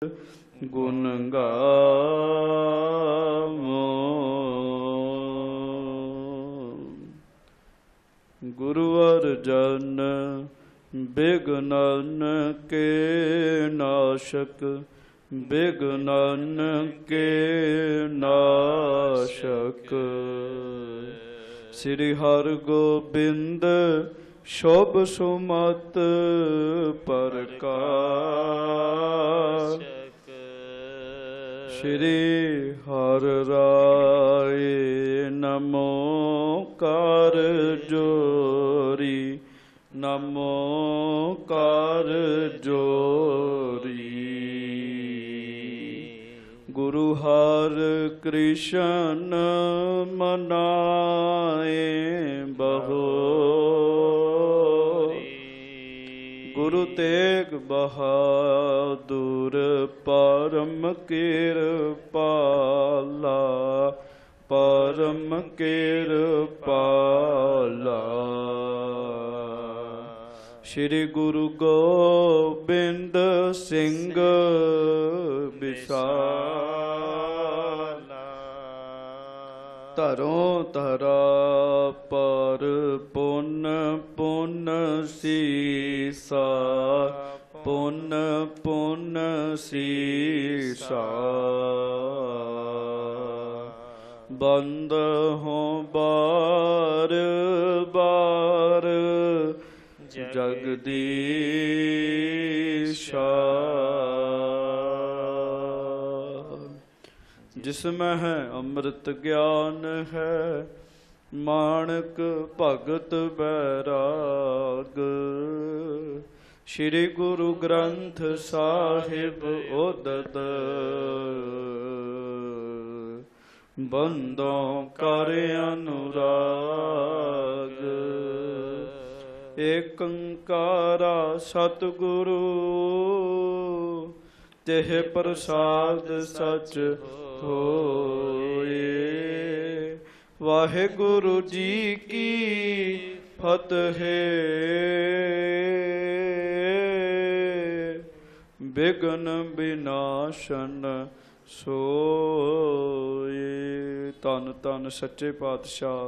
गुण गावो। गुरुवर जन बिघ्नन के नाशक, बिघ्नन के नाशक। श्री हर गोबिंद शुभ सुमत प्रकाश। श्री हर राय नमो कर जोरी, नमो कर जोरी। गुरु हर कृष्ण मनाए बहो, गुरु तेग बहादुर परम कृपाला, परम कृपाला। श्री गुरु गोबिंद सिंह विशाला। धरो धरा पर पुन पुन सीसा, पुन पुन सीसा। बंद हो बार बार जगदीशा। जिसमें है अमृत ज्ञान है, माणक भगत बैराग। श्री गुरु ग्रंथ साहिब उदत, बंदों कर अनुराग। एकंकारा सतगुरु, तेह प्रसाद सच होए। वाहेगुरु जी की फतेह। विघ्न विनाशन सोए। धन धन सच्चे पातशाह,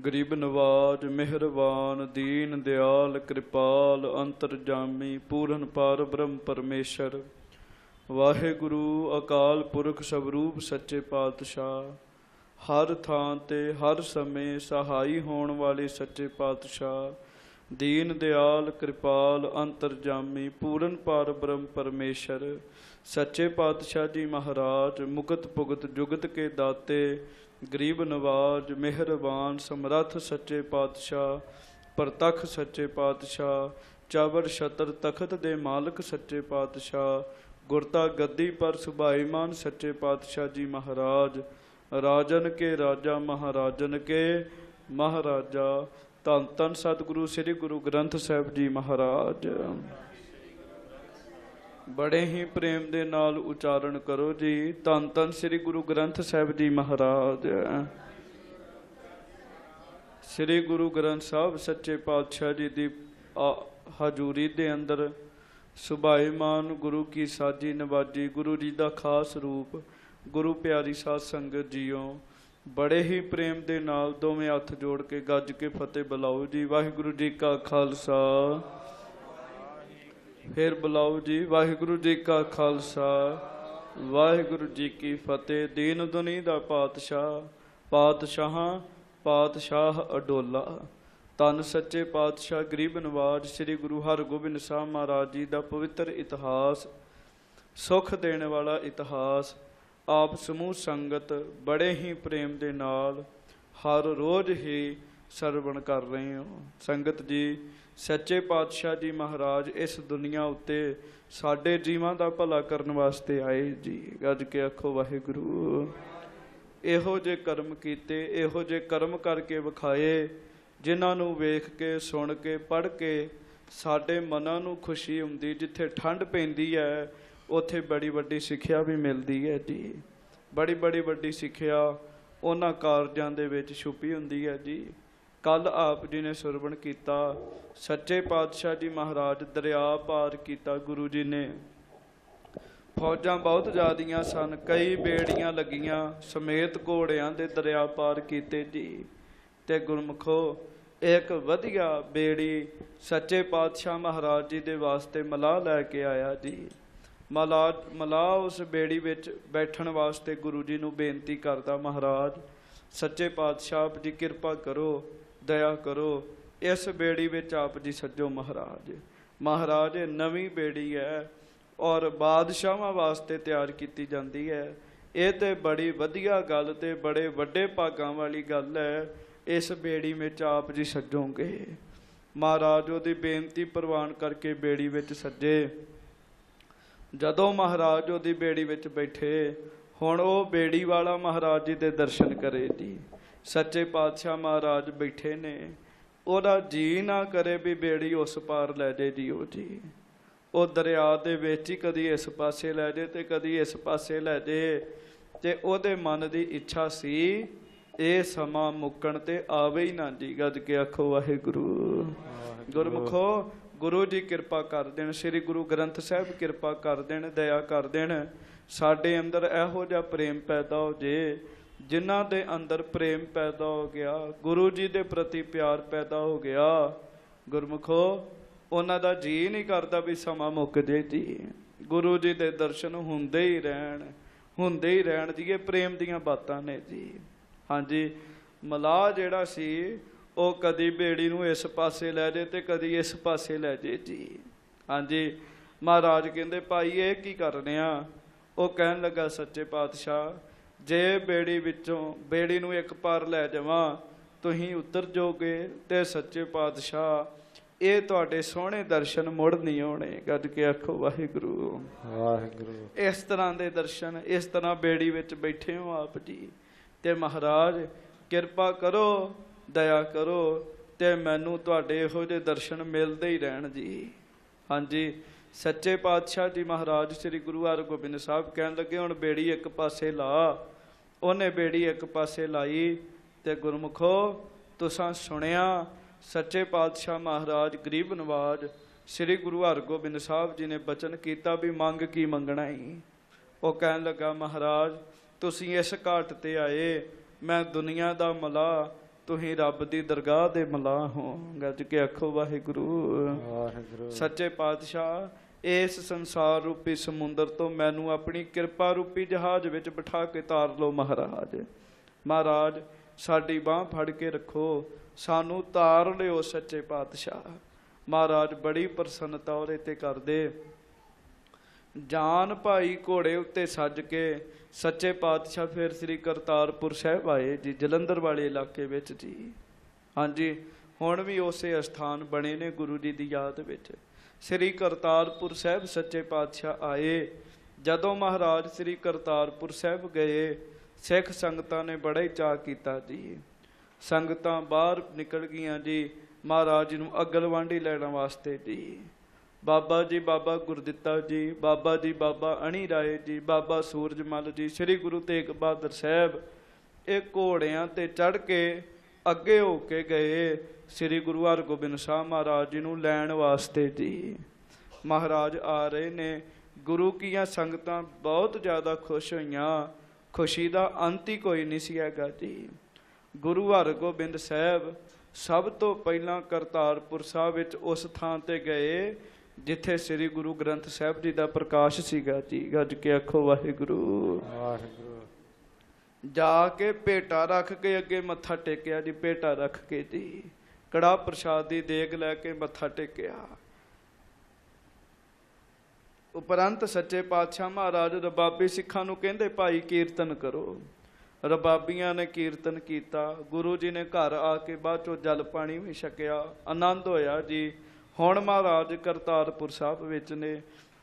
गरीब नवाज मेहरबान दीन दयाल कृपाल अंतरजामी पूरन पार ब्रह्म परमेश्वर। वाहेगुरु अकाल पुरख सबरूप सच्चे पातशाह, हर थां ते हर समय सहाई होण वाले सच्चे पातशाह। दीन दयाल कृपाल अंतरजामी पूरन पार ब्रह्म परमेश्वर। सच्चे पातशाह जी महाराज मुकत पुगत जुगत के दाते, गरीब नवाज मेहरबान समर्थ सच्चे पातशाह। परतख सच्चे पातशाह, चावड़ छतर तखत दे मालक सच्चे पातशाह। गुरता गद्दी पर सुभाईमान सच्चे पातशाह जी महाराज। राजन के राजा महाराजन के महाराजा। धन धन सतगुरु श्री गुरु ग्रंथ साहिब जी महाराज। बड़े ही प्रेम दे नाल उचारण करो जी। धन धन श्री गुरु ग्रंथ साहिब जी महाराज। श्री गुरु ग्रंथ साहब सच्चे पातशाह जी की हजूरी दे अंदर सुभाईमान गुरु की साजी नवाजी, गुरु जी का खास रूप, गुरु प्यारी साध संगत जीओ। बड़े ही प्रेम दे नाल दोवें हथ जोड़ के गज के फतेह बुलाओ जी। वाहिगुरु जी का खालसा, फिर बुलाओ जी वाहिगुरु जी का खालसा, वाहिगुरु जी की फतेह। दीन दुनी दा पातशाह, पातशाहां पातशाह अडोला। धन सच्चे पातशाह गरीब नवाज श्री गुरु हरगोबिंद साहब महाराज जी का पवित्र इतिहास, सुख देने वाला इतिहास आप समूह संगत बड़े ही प्रेम दे नाल हर रोज़ ही सरवण कर रहे हो। संगत जी सच्चे पातशाह जी महाराज इस दुनिया उत्ते साडे जीवां दा भला करन वास्ते आए जी। गज के आखो वाहिगुरू। इहो जे कर्म कीते, इहो जे कर्म करके विखाए, जिन्हां नूं वेख के सुन के पढ़ के साडे मनां नूं खुशी हुंदी। जिथे ठंड पैंदी है उत्थे बड़ी वड्डी सिੱਖਿਆ भी मिलती है जी। बड़ी बड़ी वड्डी सिੱਖਿਆ उन्हां कारजां दे विच छुपी हुंदी है जी। कल आप जी ने सुरवण किया, सच्चे पातशाह जी महाराज दरिया पार किया। गुरु जी ने फौजां बहुत ज़्यादियां सन, कई बेड़ियां लगियां, समेत घोड़ियां दे दरिया पार कीते जी। ते गुरमुखो एक वधिया बेड़ी सच्चे पातशाह महाराज जी दे वास्ते मलाह लैके आया जी। मलाह उस बेड़ी विच बैठण वास्ते गुरु जी नूं बेनती करदा, महाराज सच्चे पातशाह जी किरपा करो, दया करो, इस बेड़ी विच आप जी सज्जो महाराज। महाराज नवीं बेड़ी है और बादशाहां वास्ते तैयार की जाती है। ये तो बड़ी वधिया गल ते बड़े वड्डे भागां वाली गल है, इस बेड़ी में आप जी सजोगे। महाराज उहदी बेनती प्रवान करके बेड़ी विच सज्जे। जदों महाराज उहदी बेड़ी विच बैठे, हुण वो बेड़ी वाला महाराज जी दे दर्शन करे जी। सच्चे पातशाह महाराज बैठे ने, ओहदा जी ना करे भी बेड़ी उस पार लै जाए जी। वो जी वो दरिया दे विच ही कदी इस पासे लै जाए ते कदी इस पासे लै जाए, ते ओहदे मन की इच्छा सी ये समा मुक्कण ते आवे ही ना जी। गज के आखो वाहिगुरू। गुरमुखो गुरु जी किरपा कर देन, श्री गुरु ग्रंथ साहिब किरपा कर देन, दया कर देन, साडे अंदर इहो जिहा प्रेम पैदा हो जे। जिन्हां दे अंदर प्रेम पैदा हो गया, गुरु जी दे प्रति प्यार पैदा हो गया, गुरमुखो उन्हां दा जी नहीं करता भी समा मुक जे जी। गुरु जी दे दर्शन हुंदे ही रहण जी। ये प्रेम दीयां बातां ने जी। हाँ जी, मलाह जिहड़ा सी वो कदी बेड़ी नूं इस पासे लै जाए ते कदी इस पासे लै जाए जी। हाँ जी, महाराज कहंदे भाई ये की करने आ? वो कहन लगा सच्चे पातशाह जे बेड़ी विचों बेड़ी नूं एक पार लै जावां तुसीं उतर जाओगे ते सच्चे पातशाह ये तुहाडे सोहणे दर्शन मुड़ नहीं होने। गज के आखो वाहिगुरू वाहिगुरू। इस तरह के दर्शन, इस तरह बेड़ी विच बैठे हो आप जी, ते महाराज किरपा करो, दया करो, ते मैनू तुहाडे इहो जिहे दर्शन मिलते ही रहन जी। हाँ जी, सच्चे पातशाह जी महाराज श्री गुरु हरगोबिंद साहब कहन लगे हुण बेड़ी एक पासे ला। उन्हें बेड़ी एक पासे लाई ते गुरमुखो तुसां सुनिया सच्चे पातशाह महाराज गरीब नवाज श्री गुरु हरगोबिंद साहब जी ने बचन किया भी मंग की मंगना ही। वो कहन लगा महाराज तुसीं इस घाट ते आए, मैं दुनिया दा मलाह, तुसीं रब दी दरगाह दे मलाह हो। गज के आखो वाहिगुरू वाहिगुरू। सच्चे पातशाह इस संसार रूपी समुंदर तो मैनू अपनी किरपा रूपी जहाज विच बिठा के तार लो महाराज। महाराज साडी बांह फड़ के रखो, सानू तार लियो सच्चे पातशाह। महाराज बड़ी प्रसन्नता उहदे ते करदे। जान भाई घोड़े उत्ते सज के सच्चे पातशाह फिर श्री करतारपुर साहिब आए जी, जलंधर वाले इलाके विच जी। हाँ जी, हुण भी उसे अस्थान बने ने गुरु जी की याद विच। श्री करतारपुर साहिब सच्चे पातशाह आए। जदों महाराज श्री करतारपुर साहिब गए, सिख संगतां ने बड़ा ही चाह किया जी। संगतां बाहर निकल गईयां जी महाराज नूं अगलवांढी लैण वास्ते जी। बाबा जी बाबा गुरदित्ता जी, बाबा जी बाबा अणी राय जी, बाबा सूरजमल जी, श्री गुरु तेग बहादुर साहब एक घोड़ियां ते चढ़ के अगे हो के गए श्री गुरु हरगोबिंद साहब महाराज जी नूं लैण वास्ते जी। महाराज आ रहे ने, गुरु कीआं संगतां बहुत ज़्यादा खुश होईयां। खुशी का अंत ही कोई नहीं सी हैगा जी। गुरु हरगोबिंद साहब सब तो पहला करतारपुर साहब विच उस थां ते गए जिथे श्री गुरु ग्रंथ साहब जी का प्रकाश सीगा जी। गज के आखो वाहिगुरू वाहिगुरू। जाके भेटा रख के अगे मत्था टेकिया जी। भेटा रख के जी कड़ा प्रसाद की देग लैके मत्था टेकिया। उपरंत सच्चे पातशाह महाराज रबाबी सिखां नूं कहंदे भाई कीर्तन करो। रबाबियां ने कीर्तन किया। गुरु जी ने घर आके बाद चो जल पानी भी छकिया, आनंद होया जी। हुण महाराज करतारपुर साहब विच ने।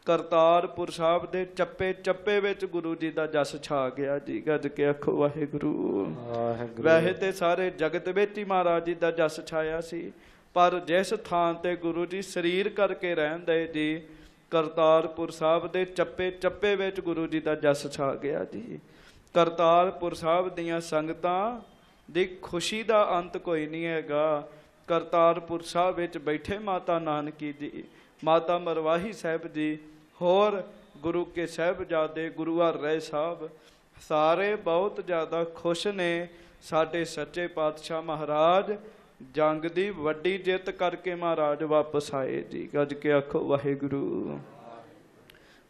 करतारपुर साहब दे चप्पे चप्पे विच गुरु जी का जस छा गया जी। गज के आखो वाहिगुरू वाहिगुरू। वैसे तो सारे जगत विच ही महाराज जी का जस छाया सी, पर जिस थां ते गुरु जी शरीर करके रहंदे जी, करतारपुर साहब दे चप्पे चप्पे विच गुरु जी का जस छा गया जी। करतारपुर साहब दियां संगतां दी खुशी का अंत कोई नहीं हैगा। करतारपुर साहब विच बैठे माता नानकी जी, माता मरवाही साहब जी, होर गुरु के साहिबजादे गुरु हर राय साहब सारे बहुत ज़्यादा खुश ने। साडे सच्चे पातशाह महाराज जंग दी वड्डी जित करके महाराज वापस आए जी। गज के आखो वाहिगुरु।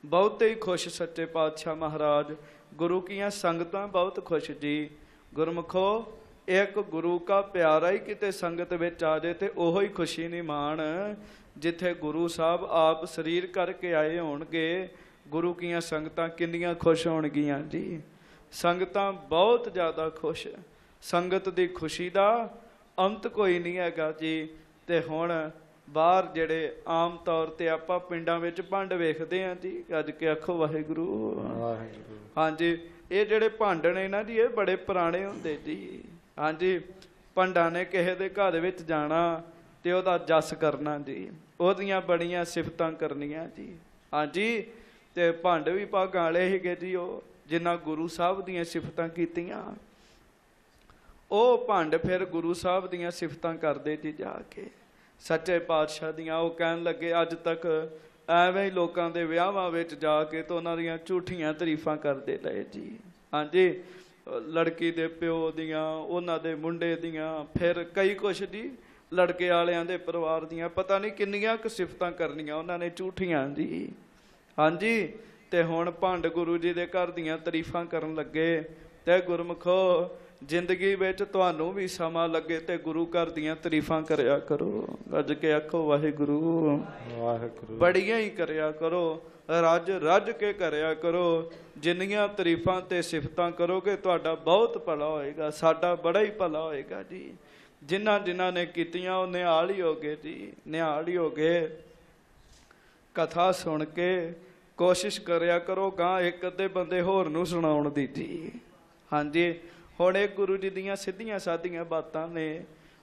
बहुत ही खुश सच्चे पातशाह महाराज। गुरु की संगतां बहुत खुश जी। गुरमुखो एक गुरु का प्यारा ही किते संगत विच आ जाए तो ओहो ही खुशी नहीं मान जिथे गुरु साहब आप शरीर करके आए होणगे। गुरु की संगतां किन्नियां खुश होणगियां जी। संगतां बहुत ज़्यादा खुश। संगत की खुशी का अंत कोई नहीं हैगा जी। ते हुण बाहर जिहड़े आम तौर पर आपां पिंडां विच भंड वेखदे हां जी। अज के आखो वाहिगुरू। हाँ जी, ये जिहड़े भंड ने ना जी ये बड़े पुराने हुंदे जी। हाँ जी, भंडा ने किसी के घर विच जाना ते ओहदा जस करना जी, ओहदियां बड़ियां सिफतां करनियां जी। हाँ जी, ते भंड भी भागां वाले सीगे जी। वो जिन्हां गुरु साहब दीयां सिफतां कीतियां ਉਹ ਭੰਡ फिर गुरु साहब दीयां सिफतां करदे जी जाके सच्चे पातशाह दीयां। ਉਹ ਕਹਿਣ ਲੱਗੇ ਅੱਜ तक ਐਵੇਂ ਹੀ ਲੋਕਾਂ ਦੇ ਵਿਆਹਾਂ ਵਿੱਚ ਜਾ ਕੇ ਤੇ ਉਹਨਾਂ ਦੀਆਂ ਝੂਠੀਆਂ ਤਾਰੀਫਾਂ ਕਰਦੇ ਲਏ ਜੀ। ਹਾਂਜੀ, ਲੜਕੀ ਦੇ ਪਿਓ ਦੀਆਂ, ਉਹਨਾਂ ਦੇ ਮੁੰਡੇ ਦੀਆਂ, ਫਿਰ ਕਈ ਕੁਛ ਜੀ ਲੜਕੇ ਵਾਲਿਆਂ ਦੇ ਪਰਿਵਾਰ ਦੀਆਂ, ਪਤਾ ਨਹੀਂ ਕਿੰਨੀਆਂ ਕੁ ਸਿਫਤਾਂ ਕਰਨੀਆਂ ਉਹਨਾਂ ਨੇ ਝੂਠੀਆਂ ਜੀ। ਹਾਂਜੀ, ਤੇ ਹੁਣ ਭੰਡ ਗੁਰੂ ਜੀ ਦੇ ਘਰ ਦੀਆਂ ਤਾਰੀਫਾਂ ਕਰਨ ਲੱਗੇ। ਤੇ ਗੁਰਮੁਖੋ जिंदगी विच तुहानू भी समा लगे तो गुरु घर दियां तारीफां करया करो। गज के आखो वाहिगुरू। बड़ियां ही करया करो, रज रज के करया करो। जिन्नियां तारीफां ते सिफतां करोगे तुहाडा बहुत भला होएगा, साडा बड़ा ही भला होएगा जी। जिन्हां जिन्हां ने कीतियां वो निहाल ही हो गए जी, निहाल ही हो गए। कथा सुन के कोशिश करया करो गां एक अद्धे बंदे होर नूं सुणाउण दी जी। हाँ जी, हुण एक गुरु जी दीयां सीधियां साधियां बातां ने,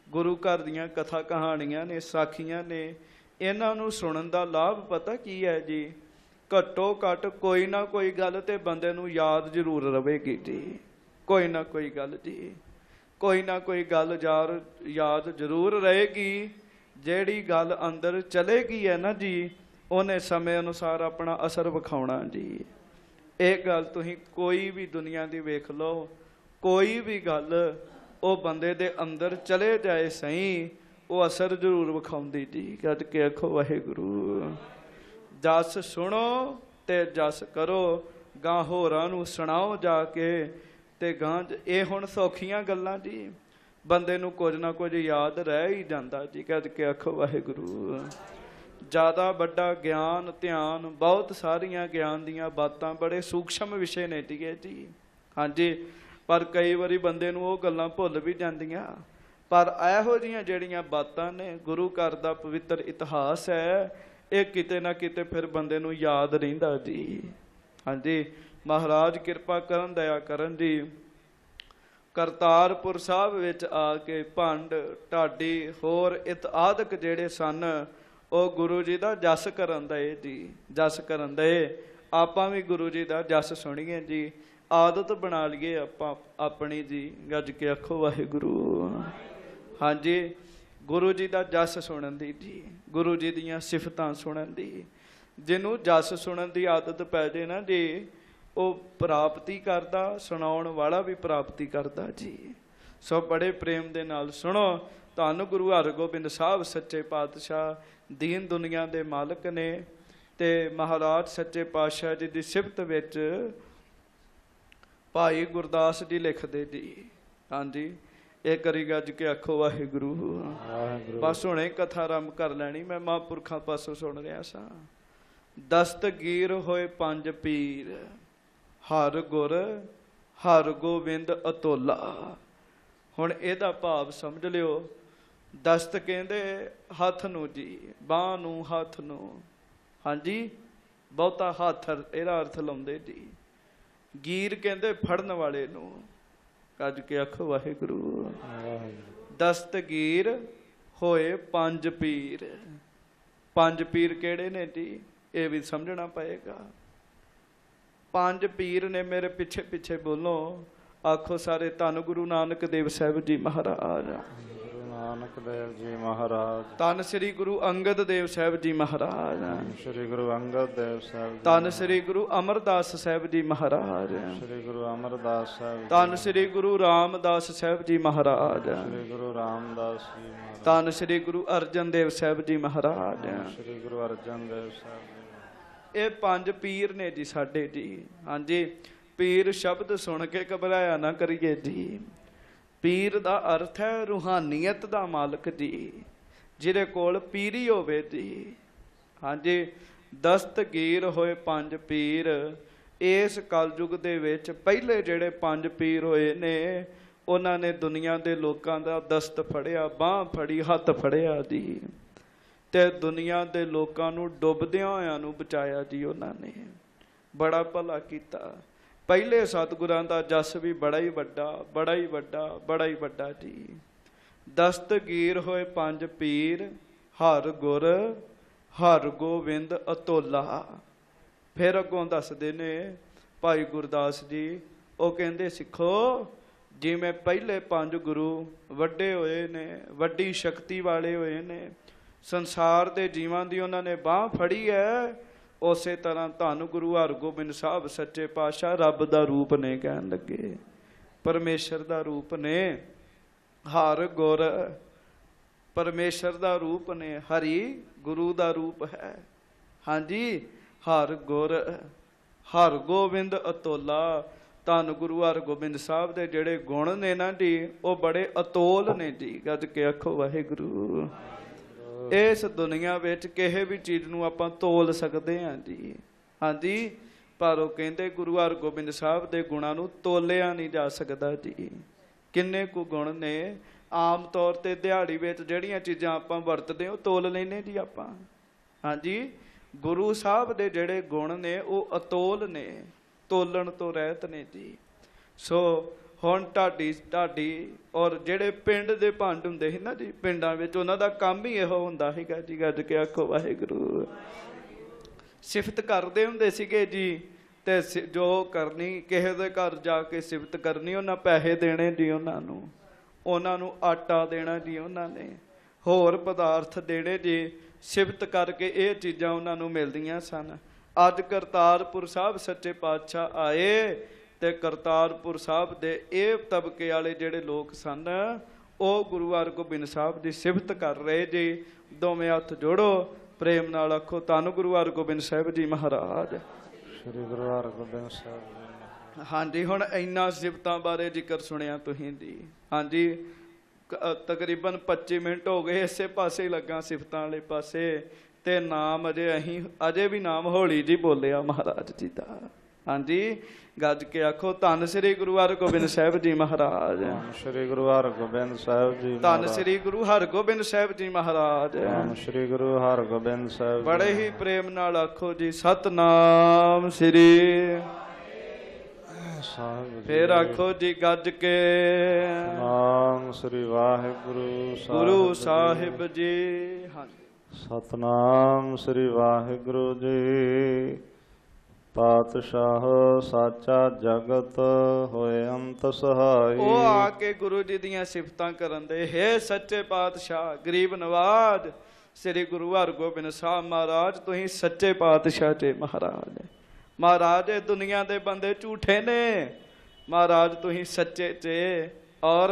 गुरु घर दीयां कथा कहानियां ने, साखियां ने, इन्हां नूं सुणन दा लाभ पता की है जी। घट्टो घट कोई ना कोई गल ते बंदे नूं याद जरूर रवेगी जी। कोई ना कोई गल जी, कोई ना कोई गल याद जरूर रहेगी। जिहड़ी गल अंदर चलेगी है ना जी, उन्हें समय अनुसार अपना असर विखाउणा जी। एक गल तुसीं कोई भी दुनिया दी वेख लो, कोई भी गल वो बंदे दे अंदर चले जाए सही वो असर जरूर विखाउंदी जी। कद के आखो वाहिगुरू। जस सुनो ते जस करो, गां होरां नूं सुणाओ जाके ते गां ये हुण सौखियां गल्लां जी, बंदे नूं कुछ ना कुछ याद रह ही जांदा जी। कद के आखो वाहिगुरू। ज़्यादा बड़ा ज्ञान ध्यान बहुत सारियां ज्ञान दियां बातां बड़े सूक्ष्म विषय ने जी। हाँ जी, पर कई बारी बंदे नूं वो गल्लां भुल भी जांदियां। पर इहो जिहियां जिहड़ियां बातां ने गुरु घर दा पवित्र इतिहास है, ये किते ना किते फिर बंदे नूं याद रहिंदा जी। हाँ जी, महाराज किरपा करन दया करन जी। करतारपुर साहब विच आके भंड ढाडी होर इतिहादक जिहड़े सन वो गुरु जी दा जस करन दए जी, जस करन दए। आपां भी गुरु जी दा जस सुणीए जी, आदत बना लीए आपां अपनी जी। गज के आखो वाहिगुरू। हाँ जी, गुरु जी दा जस सुनन दी जी, गुरु जी दियां सिफतां सुनन दी। जिन्हों जस सुनन दी आदत पै जाए ना जी, वो प्राप्ति करदा, सुनाउण वाला भी प्राप्ति करदा जी। सो बड़े प्रेम दे नाल सुनो। धन गुरु हरगोबिंद साहब सच्चे पातशाह दीन दुनिया दे मालक ने। ते महाराज सच्चे पातशाह जी दी सिफत विच भाई गुरदास जी लिखते जी। हाँ जी, एक करी गज के आखो वाहिगुरू। बस हुणे कथा आरंभ कर लैनी, मैं महापुरखों पासों सुन रहा सा। दस्तगीर होए पंज पीर, हर गुर हर गोबिंद अतोला। हुण इहदा भाव समझ लियो। दस्त कहंदे हथ नूं जी, बांह नूं, हथ नूं। हाँ जी, बहुता हथ इहदा अर्थ लाउंदे जी। गीर कहंदे फड़न वाले नूं। कज के आखो वाहिगुरू। दस्तगीर होए पंज पीर। पंज पीर केड़े ने जी, ये भी समझना पएगा। पंज पीर ने मेरे पिछे पिछे बोलो, आखो सारे धन गुरु नानक देव साहिब जी महाराज। ਨਾਨਕ ਦੇਵ ਜੀ ਮਹਾਰਾਜ। ਧੰਨ ਸ੍ਰੀ ਗੁਰੂ ਅੰਗਦ ਦੇਵ ਸਾਹਿਬ ਜੀ ਮਹਾਰਾਜ। ਸ੍ਰੀ ਗੁਰੂ ਅੰਗਦ ਦੇਵ ਸਾਹਿਬ। ਧੰਨ ਸ੍ਰੀ ਗੁਰੂ ਅਮਰਦਾਸ ਸਾਹਿਬ ਜੀ ਮਹਾਰਾਜ। ਸ੍ਰੀ ਗੁਰੂ ਅਮਰਦਾਸ ਸਾਹਿਬ। ਧੰਨ ਸ੍ਰੀ ਗੁਰੂ ਰਾਮਦਾਸ ਸਾਹਿਬ ਜੀ ਮਹਾਰਾਜ। ਸ੍ਰੀ ਗੁਰੂ ਰਾਮਦਾਸ ਜੀ ਮਹਾਰਾਜ। ਧੰਨ ਸ੍ਰੀ ਗੁਰੂ ਅਰਜਨ ਦੇਵ ਸਾਹਿਬ ਜੀ ਮਹਾਰਾਜ। ਸ੍ਰੀ ਗੁਰੂ ਅਰਜਨ ਦੇਵ ਸਾਹਿਬ ਜੀ। ਇਹ ਪੰਜ ਪੀਰ ਨੇ ਜੀ ਸਾਡੇ ਜੀ। ਹਾਂਜੀ, ਪੀਰ ਸ਼ਬਦ ਸੁਣ ਕੇ ਘਬਰਾਇਆ ਨਾ ਕਰੀਏ ਜੀ। ਪੀਰ ਦਾ ਅਰਥ ਹੈ ਰੂਹਾਨੀਅਤ ਦਾ ਮਾਲਕ ਜੀ, ਜਿਹਦੇ ਕੋਲ ਪੀਰੀ ਹੋਵੇ ਜੀ। ਹਾਂਜੀ, ਦਸਤਗੀਰ ਹੋਏ ਪੰਜ ਪੀਰ। ਇਸ ਕਲਯੁਗ ਦੇ ਵਿੱਚ ਪਹਿਲੇ ਜਿਹੜੇ ਪੰਜ ਪੀਰ ਹੋਏ ਨੇ, ਉਹਨਾਂ ਨੇ ਦੁਨੀਆ ਦੇ ਲੋਕਾਂ ਦਾ ਦਸਤ ਫੜਿਆ, ਬਾਂਹ ਫੜੀ, ਹੱਥ ਫੜਿਆ ਜੀ, ਤੇ ਦੁਨੀਆ ਦੇ ਲੋਕਾਂ ਨੂੰ ਡੁੱਬਦਿਆਂ ਹੋਇਆਂ ਨੂੰ ਬਚਾਇਆ ਜੀ। ਉਹਨਾਂ ਨੇ ਬੜਾ ਭਲਾ ਕੀਤਾ। ਪਹਿਲੇ ਸਤਿਗੁਰਾਂ ਦਾ ਜਸ ਵੀ ਬੜਾ ਹੀ ਵੱਡਾ, ਬੜਾ ਹੀ ਵੱਡਾ, ਬੜਾ ਹੀ ਵੱਡਾ ਜੀ। ਦਸਤਗੀਰ ਹੋਏ ਪੰਜ ਪੀਰ, ਹਰ ਗੁਰ ਹਰ ਗੋਬਿੰਦ ਅਤੋਲਾ। ਫਿਰ ਅੱਗੋਂ ਦੱਸਦੇ ਨੇ ਭਾਈ ਗੁਰਦਾਸ ਜੀ, ਉਹ ਕਹਿੰਦੇ ਸਿੱਖੋ, ਜਿਵੇਂ ਪਹਿਲੇ ਪੰਜ ਗੁਰੂ ਵੱਡੇ ਹੋਏ ਨੇ, ਵੱਡੀ ਸ਼ਕਤੀ ਵਾਲੇ ਹੋਏ ਨੇ, ਸੰਸਾਰ ਦੇ ਜੀਵਾਂ ਦੀ ਉਹਨਾਂ ਨੇ ਬਾਂਹ ਫੜੀ ਹੈ, ਉਸੇ ਤਰ੍ਹਾਂ ਧੰਨ ਗੁਰੂ ਹਰਗੋਬਿੰਦ ਸਾਹਿਬ ਸੱਚੇ ਪਾਤਸ਼ਾਹ ਰੱਬ ਦਾ ਰੂਪ ਨੇ, ਕਹਿਣ ਲੱਗੇ ਪਰਮੇਸ਼ਰ ਦਾ ਰੂਪ ਨੇ। ਹਰ ਗੁਰ ਪਰਮੇਸ਼ਰ ਦਾ ਰੂਪ ਨੇ, ਹਰੀ ਗੁਰੂ ਦਾ ਰੂਪ ਹੈ। ਹਾਂਜੀ, ਹਰ ਗੁਰ ਹਰ ਗੋਬਿੰਦ ਅਤੋਲਾ। ਧੰਨ ਗੁਰੂ ਹਰਗੋਬਿੰਦ ਸਾਹਿਬ ਦੇ ਜਿਹੜੇ ਗੁਣ ਨੇ ਨਾ ਜੀ, ਉਹ ਬੜੇ ਅਤੋਲ ਨੇ ਜੀ। ਗੱਜ ਕੇ ਆਖੋ ਵਾਹਿਗੁਰੂ। ਇਸ ਦੁਨੀਆ ਵਿੱਚ ਕਿਸੇ ਵੀ ਚੀਜ਼ ਨੂੰ ਆਪਾਂ ਤੋਲ ਸਕਦੇ ਹਾਂ ਜੀ। ਹਾਂਜੀ, ਪਰ ਉਹ ਕਹਿੰਦੇ ਗੁਰੂ ਹਰਗੋਬਿੰਦ ਸਾਹਿਬ ਦੇ ਗੁਣਾਂ ਨੂੰ ਤੋਲਿਆ ਨਹੀਂ ਜਾ ਸਕਦਾ ਜੀ। ਕਿੰਨੇ ਕੁ ਗੁਣ ਨੇ। ਆਮ ਤੌਰ ਤੇ ਦਿਹਾੜੀ ਵਿੱਚ ਜਿਹੜੀਆਂ ਚੀਜ਼ਾਂ ਆਪਾਂ ਵਰਤਦੇ ਉਹ ਤੋਲ ਲੈਨੇ ਜੀ ਆਪਾਂ। ਹਾਂਜੀ, ਗੁਰੂ ਸਾਹਿਬ ਦੇ ਜਿਹੜੇ ਗੁਣ ਨੇ ਉਹ ਅਤੋਲ ਨੇ, ਤੋਲਣ ਤੋਂ ਰਹਿਤ ਨੇ ਜੀ। ਸੋ ਹੁਣ ਢਾਡੀ ਔਰ ਜਿਹੜੇ ਪਿੰਡ ਦੇ ਭੰਡ ਹੁੰਦੇ ਸੀ ਨਾ ਜੀ, ਪਿੰਡਾਂ ਵਿੱਚ ਉਹਨਾਂ ਦਾ ਕੰਮ ਹੀ ਇਹੋ ਹੁੰਦਾ ਸੀਗਾ ਜੀ। ਗੱਜ ਕੇ ਆਖੋ ਵਾਹਿਗੁਰੂ। ਸਿਫਤ ਕਰਦੇ ਹੁੰਦੇ ਸੀਗੇ ਜੀ, ਤੇ ਜੋ ਕਰਨੀ, ਕਿਸੇ ਦੇ ਘਰ ਜਾ ਕੇ ਸਿਫਤ ਕਰਨੀ, ਉਹਨਾਂ ਪੈਸੇ ਦੇਣੇ ਜੀ, ਉਹਨਾਂ ਨੂੰ ਆਟਾ ਦੇਣਾ ਜੀ, ਉਹਨਾਂ ਨੇ ਹੋਰ ਪਦਾਰਥ ਦੇਣੇ ਜੀ। ਸਿਫਤ ਕਰਕੇ ਇਹ ਚੀਜ਼ਾਂ ਉਹਨਾਂ ਨੂੰ ਮਿਲਦੀਆਂ ਸਨ। ਅੱਜ ਕਰਤਾਰਪੁਰ ਸਾਹਿਬ ਸੱਚੇ ਪਾਤਸ਼ਾਹ ਆਏ, ਤੇ ਕਰਤਾਰਪੁਰ ਸਾਹਿਬ ਦੇ ਇਹ ਤਬਕੇ ਵਾਲੇ ਜਿਹੜੇ ਲੋਕ ਸਨ, ਉਹ ਗੁਰੂ ਹਰਗੋਬਿੰਦ ਸਾਹਿਬ ਦੀ ਸਿਫਤ ਕਰ ਰਹੇ ਜੀ। ਦੋਵੇਂ ਹੱਥ ਜੋੜੋ, ਪ੍ਰੇਮ ਨਾਲ ਆਖੋ ਧੰਨ ਗੁਰੂ ਹਰਗੋਬਿੰਦ ਸਾਹਿਬ ਜੀ ਮਹਾਰਾਜ। ਸ੍ਰੀ ਗੁਰੂ ਹਰਗੋਬਿੰਦ ਸਾਹਿਬ ਜੀ। ਹਾਂਜੀ, ਹੁਣ ਇੰਨਾ ਸਿਫਤਾਂ ਬਾਰੇ ਜ਼ਿਕਰ ਸੁਣਿਆ ਤੁਸੀਂ ਜੀ। ਹਾਂਜੀ, ਤਕਰੀਬਨ 25 ਮਿੰਟ ਹੋ ਗਏ ਇਸੇ ਪਾਸੇ ਲੱਗਾ, ਸਿਫਤਾਂ ਵਾਲੇ ਪਾਸੇ, ਤੇ ਨਾਮ ਅਜੇ ਵੀ ਨਾਮ ਹੌਲੀ ਜੀ ਬੋਲਿਆ ਮਹਾਰਾਜ ਜੀ ਦਾ। ਹਾਂਜੀ, ਗੱਜ ਕੇ ਆਖੋ ਧੰਨ ਸ੍ਰੀ ਗੁਰੂ ਹਰਗੋਬਿੰਦ ਸਾਹਿਬ ਜੀ ਮਹਾਰਾਜ। ਸ੍ਰੀ ਗੁਰੂ ਹਰਗੋਬਿੰਦ ਸਾਹਿਬ ਜੀ। ਧੰਨ ਸ੍ਰੀ ਗੁਰੂ ਹਰਗੋਬਿੰਦ ਸਾਹਿਬ ਜੀ ਮਹਾਰਾਜ। ਸ੍ਰੀ ਗੁਰੂ ਹਰਗੋਬਿੰਦ ਸਾਹਿਬ। ਬੜੇ ਹੀ ਪ੍ਰੇਮ ਨਾਲ ਆਖੋ ਜੀ ਸਤਨਾਮ ਸ੍ਰੀ ਸਾਹਿਬ। ਫੇਰ ਆਖੋ ਜੀ ਗੱਜ ਕੇ ਨਾਮ ਸ੍ਰੀ ਵਾਹਿਗੁਰੂ ਗੁਰੂ ਸਾਹਿਬ ਜੀ। ਹਾਂਜੀ, ਸਤਨਾਮ ਸ੍ਰੀ ਵਾਹਿਗੁਰੂ ਜੀ। ਪਾਤਸ਼ਾਹ ਸਾਚਾ ਜਗਤ ਹੋਏ ਅੰਤ ਸਹਾਈ। ਉਹ ਆ ਕੇ ਗੁਰੂ ਜੀ ਦੀਆਂ ਸਿਫਤਾਂ ਕਰਨ ਦੇ, ਹੇ ਸੱਚੇ ਪਾਤਸ਼ਾਹ ਗਰੀਬ ਨਵਾਜ ਸ੍ਰੀ ਗੁਰੂ ਹਰਗੋਬਿੰਦ ਸਾਹਿਬ ਮਹਾਰਾਜ, ਤੁਸੀਂ ਸੱਚੇ ਪਾਤਸ਼ਾਹ ਜੇ ਮਹਾਰਾਜ। ਮਹਾਰਾਜ ਇਹ ਦੁਨੀਆ ਦੇ ਬੰਦੇ ਝੂਠੇ ਨੇ, ਮਹਾਰਾਜ ਤੁਸੀਂ ਸੱਚੇ ਜੇ, ਔਰ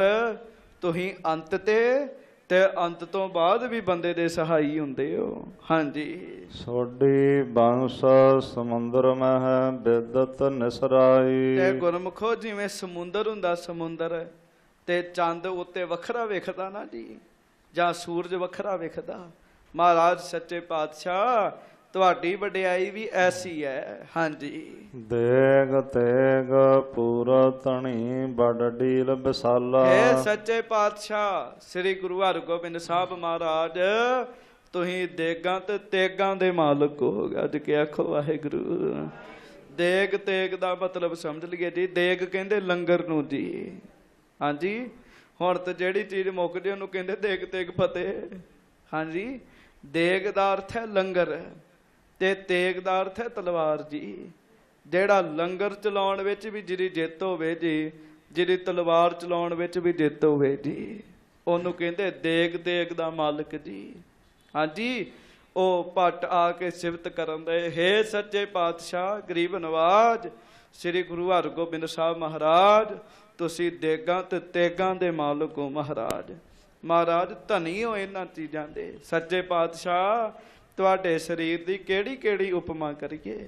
ਤੁਸੀਂ ਅੰਤ ਤੇ ਅੰਤ ਤੋਂ ਬਾਅਦ ਵੀ ਬੰਦੇ ਦੇ ਸਹਾਈ ਹੁੰਦੇ ਹੋ। ਹਾਂਜੀ, ਸੋਢੀ ਬੰਸ ਸਮੁੰਦਰ ਮਹਿ ਬਿਦਤ ਨਿਸਰਾਈ। ਤੇ ਗੁਰਮੁਖੋ ਜਿਵੇਂ ਸਮੁੰਦਰ ਹੁੰਦਾ, ਸਮੁੰਦਰ ਤੇ ਚੰਦ ਉੱਤੇ ਵੱਖਰਾ ਵੇਖਦਾ ਨਾ ਜੀ, ਜਾਂ ਸੂਰਜ ਵੱਖਰਾ ਵੇਖਦਾ, ਮਹਾਰਾਜ ਸੱਚੇ ਪਾਤਸ਼ਾਹ ਤੁਹਾਡੀ ਵਡਿਆਈ ਵੀ ਐਸੀ ਹੈ। ਹਾਂਜੀ, ਦੇਗ ਤੇਗ ਪੂਰਾ ਤਣੀ ਬੜ ਡੀਲ ਵਿਸਾਲਾ। ਹੈ ਸੱਚੇ ਪਾਤਸ਼ਾਹ ਸ੍ਰੀ ਗੁਰੂ ਹਰਗੋਬਿੰਦ ਸਾਹਿਬ ਮਹਾਰਾਜ, ਤੁਸੀਂ ਦੇਗਾਂ ਤੇ ਤੇਗਾਂ ਦੇ ਮਾਲਕ ਹੋ। ਗੱਜ ਕੇ ਆਖੋ ਵਾਹਿਗੁਰੂ। ਦੇਗ ਤੇਗ ਦਾ ਮਤਲਬ ਸਮਝ ਲਈਏ ਜੀ, ਦੇਗ ਕਹਿੰਦੇ ਲੰਗਰ ਨੂੰ ਜੀ। ਹਾਂਜੀ, ਹੁਣ ਤਾਂ ਜਿਹੜੀ ਚੀਜ਼ ਮੁੱਕ ਜੇ ਉਹਨੂੰ ਕਹਿੰਦੇ ਦੇਗ ਤੇਗ ਫਤਿਹ। ਹਾਂਜੀ, ਦੇਗ ਦਾ ਅਰਥ ਹੈ ਲੰਗਰ, ਤੇ ਤੇਗ ਦਾ ਅਰਥ ਹੈ ਤਲਵਾਰ ਜੀ। ਜਿਹੜਾ ਲੰਗਰ ਚਲਾਉਣ ਵਿੱਚ ਵੀ ਜਿਹਦੀ ਜਿੱਤ ਹੋਵੇ ਜੀ, ਜਿਹਦੀ ਤਲਵਾਰ ਚਲਾਉਣ ਵਿੱਚ ਵੀ ਜਿੱਤ ਹੋਵੇ ਜੀ, ਉਹਨੂੰ ਕਹਿੰਦੇ ਦੇਗ ਦੇਗ ਦਾ ਮਾਲਕ ਜੀ। ਹਾਂਜੀ, ਉਹ ਭੱਟ ਆ ਕੇ ਸਿਫਤ ਕਰਨ ਦੇ, ਹੇ ਸੱਚੇ ਪਾਤਸ਼ਾਹ ਗਰੀਬ ਨਵਾਜ ਸ੍ਰੀ ਗੁਰੂ ਹਰਗੋਬਿੰਦ ਸਾਹਿਬ ਮਹਾਰਾਜ, ਤੁਸੀਂ ਦੇਗਾਂ ਤੇ ਤੇਗਾਂ ਦੇ ਮਾਲਕ ਹੋ ਮਹਾਰਾਜ। ਮਹਾਰਾਜ ਧਨੀ ਹੋ ਇਹਨਾਂ ਚੀਜ਼ਾਂ ਦੇ। ਸੱਚੇ ਪਾਤਸ਼ਾਹ ਤੁਹਾਡੇ ਸਰੀਰ ਦੀ ਕਿਹੜੀ ਕਿਹੜੀ ਉਪਮਾ ਕਰੀਏ।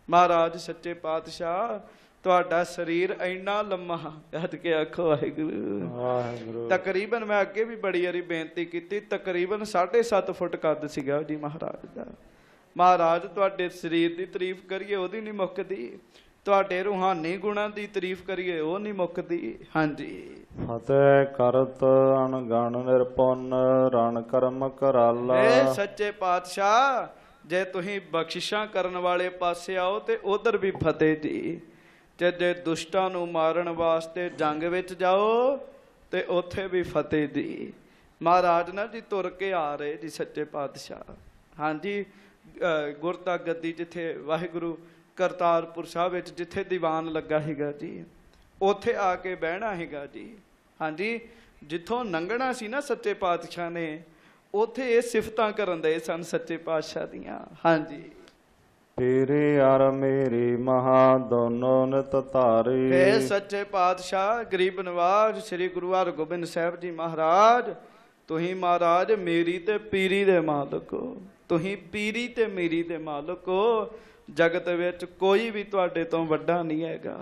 ਮਹਾਰਾਜ ਸੱਚੇ ਪਾਤਸ਼ਾਹ ਤੁਹਾਡਾ ਸਰੀਰ ਇੰਨਾ ਲੰਮਾ, ਕੱਢ ਕੇ ਆਖੋ ਵਾਹਿਗੁਰੂ ਵਾਹਿਗੁਰੂ। ਤਕਰੀਬਨ ਮੈਂ ਅੱਗੇ ਵੀ ਬੜੀ ਵਾਰੀ ਬੇਨਤੀ ਕੀਤੀ, ਤਕਰੀਬਨ 7.5 ਫੁੱਟ ਕੱਦ ਸੀਗਾ ਜੀ ਮਹਾਰਾਜ ਦਾ। ਮਹਾਰਾਜ ਤੁਹਾਡੇ ਸਰੀਰ ਦੀ ਤਾਰੀਫ ਕਰੀਏ ਉਹਦੀ ਨਹੀਂ ਮੁੱਕਦੀ, ਤੁਹਾਡੇ ਰੂਹਾਨੀ ਗੁਣਾਂ ਦੀ ਤਾਰੀਫ ਕਰੀਏ ਉਹ ਨਹੀਂ ਮੁੱਕਦੀ। ਹਾਂਜੀ, ਫਤਿਹ ਕਰਤ ਅਣਗਣ ਨਿਰਪੁੰਨ ਰਣ ਕਰਮ ਕਰਾਲਾ। ਇਹ ਸੱਚੇ ਪਾਤਸ਼ਾਹ ਜੇ ਤੁਸੀਂ ਬਖਸ਼ਿਸ਼ਾਂ ਕਰਨ ਵਾਲੇ ਪਾਸੇ ਆਓ ਤੇ ਉਧਰ ਵੀ ਫਤਿਹ ਜੀ, ਤੇ ਜੇ ਦੁਸ਼ਟਾਂ ਨੂੰ ਮਾਰਨ ਵਾਸਤੇ ਜੰਗ ਵਿੱਚ ਜਾਓ ਤੇ ਉੱਥੇ ਵੀ ਫਤਿਹ ਜੀ। ਮਹਾਰਾਜ ਨਾ ਜੀ ਤੁਰ ਕੇ ਆ ਰਹੇ ਜੀ ਸੱਚੇ ਪਾਤਸ਼ਾਹ। ਹਾਂਜੀ, ਗੁਰਤਾ ਗੱਦੀ ਜਿੱਥੇ ਵਾਹਿਗੁਰੂ ਕਰਤਾਰਪੁਰ ਸਾਹਿਬ ਵਿੱਚ ਜਿੱਥੇ ਦੀਵਾਨ ਲੱਗਾ ਹੈਗਾ ਜੀ, ਉੱਥੇ ਆ ਕੇ ਬਹਿਣਾ ਹੈਗਾ ਜੀ। ਹਾਂਜੀ, ਜਿੱਥੋਂ ਲੰਘਣਾ ਸੀ ਨਾ ਸੱਚੇ ਪਾਤਸ਼ਾਹ ਨੇ, ਉੱਥੇ ਇਹ ਸਿਫਤਾਂ ਕਰਨ ਦੇ ਸਨ ਸੱਚੇ ਪਾਤਸ਼ਾਹ ਦੀਆਂ। ਹਾਂਜੀ, ਤੇਰੇ ਅਰ ਮੇਰੀ ਮਹਾ ਦੋਨੋਂ ਨਿਤ ਧਾਰੀ। हे ਸੱਚੇ ਪਾਤਸ਼ਾਹ ਗਰੀਬ ਨਵਾਜ ਸ੍ਰੀ ਗੁਰੂ ਹਰਗੋਬਿੰਦ ਸਾਹਿਬ ਜੀ ਮਹਾਰਾਜ, ਤੁਸੀਂ ਮਹਾਰਾਜ ਮੇਰੀ ਤੇ ਪੀਰੀ ਦੇ ਮਾਲਕ ਹੋ। ਤੁਸੀਂ ਪੀਰੀ ਤੇ ਮੇਰੀ ਦੇ ਮਾਲਕ ਹੋ। ਜਗਤ ਵਿੱਚ ਕੋਈ ਵੀ ਤੁਹਾਡੇ ਤੋਂ ਵੱਡਾ ਨਹੀਂ ਹੈਗਾ।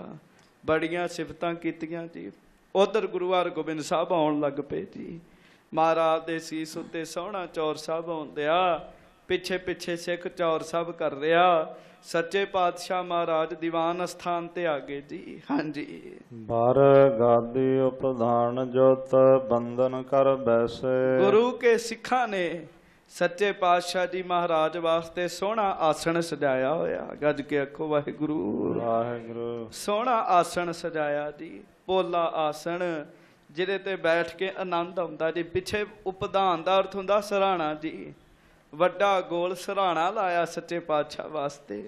ਬੜੀਆਂ ਸਿਫਤਾਂ ਕੀਤੀਆਂ ਜੀ। ਉਧਰ ਗੁਰੂ ਹਰਗੋਬਿੰਦ ਸਾਹਿਬ ਆਉਣ ਲੱਗ ਪਏ ਜੀ। ਮਹਾਰਾਜ ਦੇ ਸੀਸ ਉੱਤੇ ਸੋਹਣਾ ਚੌਰ ਸਾਹਿਬ ਆਉਂਦਿਆ, ਪਿੱਛੇ ਪਿੱਛੇ ਸਿੱਖ ਚੌਰ ਸਾਹਿਬ ਕਰ ਰਿਹਾ। ਸੱਚੇ ਪਾਤਸ਼ਾਹ ਮਹਾਰਾਜ ਦੀਵਾਨ ਅਸਥਾਨ ਤੇ ਆ ਗਏ ਜੀ। ਹਾਂਜੀ, ਬਾਰ ਗਾਦੀ ਉਪਧਾਨ ਜੋਤ ਬੰਧਨ ਕਰ ਬੈਸੇ। ਗੁਰੂ ਕੇ ਸਿੱਖਾਂ ਨੇ ਸੱਚੇ ਪਾਤਸ਼ਾਹ ਜੀ ਮਹਾਰਾਜ ਵਾਸਤੇ ਸੋਹਣਾ ਆਸਣ ਸਜਾਇਆ ਹੋਇਆ। ਗੱਜ ਕੇ ਆਖੋ ਵਾਹਿਗੁਰੂ ਵਾਹਿਗੁਰੂ। ਸੋਹਣਾ ਆਸਣ ਸਜਾਇਆ ਜੀ, ਪੋਲਾ ਆਸਣ ਜਿਹਦੇ ਤੇ ਬੈਠ ਕੇ ਆਨੰਦ ਆਉਂਦਾ ਜੀ। ਪਿੱਛੇ ਉਪਧਾਨ ਦਾ ਅਰਥ ਹੁੰਦਾ ਸਰਾਣਾ ਜੀ। ਵੱਡਾ ਗੋਲ ਸਰਾਣਾ ਲਾਇਆ ਸੱਚੇ ਪਾਤਸ਼ਾਹ ਵਾਸਤੇ।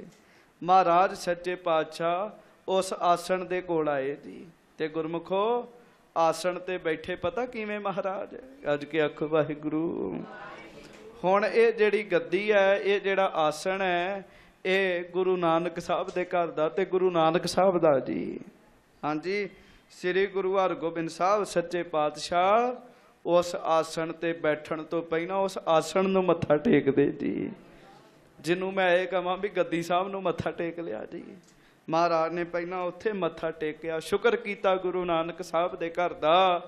ਮਹਾਰਾਜ ਸੱਚੇ ਪਾਤਸ਼ਾਹ ਉਸ ਆਸਣ ਦੇ ਕੋਲ ਆਏ ਜੀ। ਤੇ ਗੁਰਮੁਖੋ ਆਸਣ ਤੇ ਬੈਠੇ ਪਤਾ ਕਿਵੇਂ ਮਹਾਰਾਜ? ਅੱਜ ਕੇ ਆਖੋ ਵਾਹਿਗੁਰੂ। ਹੁਣ ਇਹ ਜਿਹੜੀ ਗੱਦੀ ਹੈ, ਇਹ ਜਿਹੜਾ ਆਸਣ ਹੈ, ਇਹ ਗੁਰੂ ਨਾਨਕ ਸਾਹਿਬ ਦੇ ਘਰ ਦਾ ਤੇ ਗੁਰੂ ਨਾਨਕ ਸਾਹਿਬ ਦਾ ਜੀ। ਹਾਂਜੀ, ਸ੍ਰੀ ਗੁਰੂ ਹਰਗੋਬਿੰਦ ਸਾਹਿਬ ਸੱਚੇ ਪਾਤਸ਼ਾਹ ਉਸ ਆਸਣ ਤੇ ਬੈਠਣ ਤੋਂ ਪਹਿਲਾਂ ਉਸ ਆਸਣ ਨੂੰ ਮੱਥਾ ਟੇਕਦੇ ਜੀ। ਜਿਹਨੂੰ ਮੈਂ ਇਹ ਕਹਾਂ ਵੀ ਗੱਦੀ ਸਾਹਿਬ ਨੂੰ ਮੱਥਾ ਟੇਕ ਲਿਆ ਜੀ। ਮਹਾਰਾਜ ਨੇ ਪਹਿਲਾਂ ਉੱਥੇ ਮੱਥਾ ਟੇਕਿਆ, ਸ਼ੁਕਰ ਕੀਤਾ ਗੁਰੂ ਨਾਨਕ ਸਾਹਿਬ ਦੇ ਘਰ ਦਾ।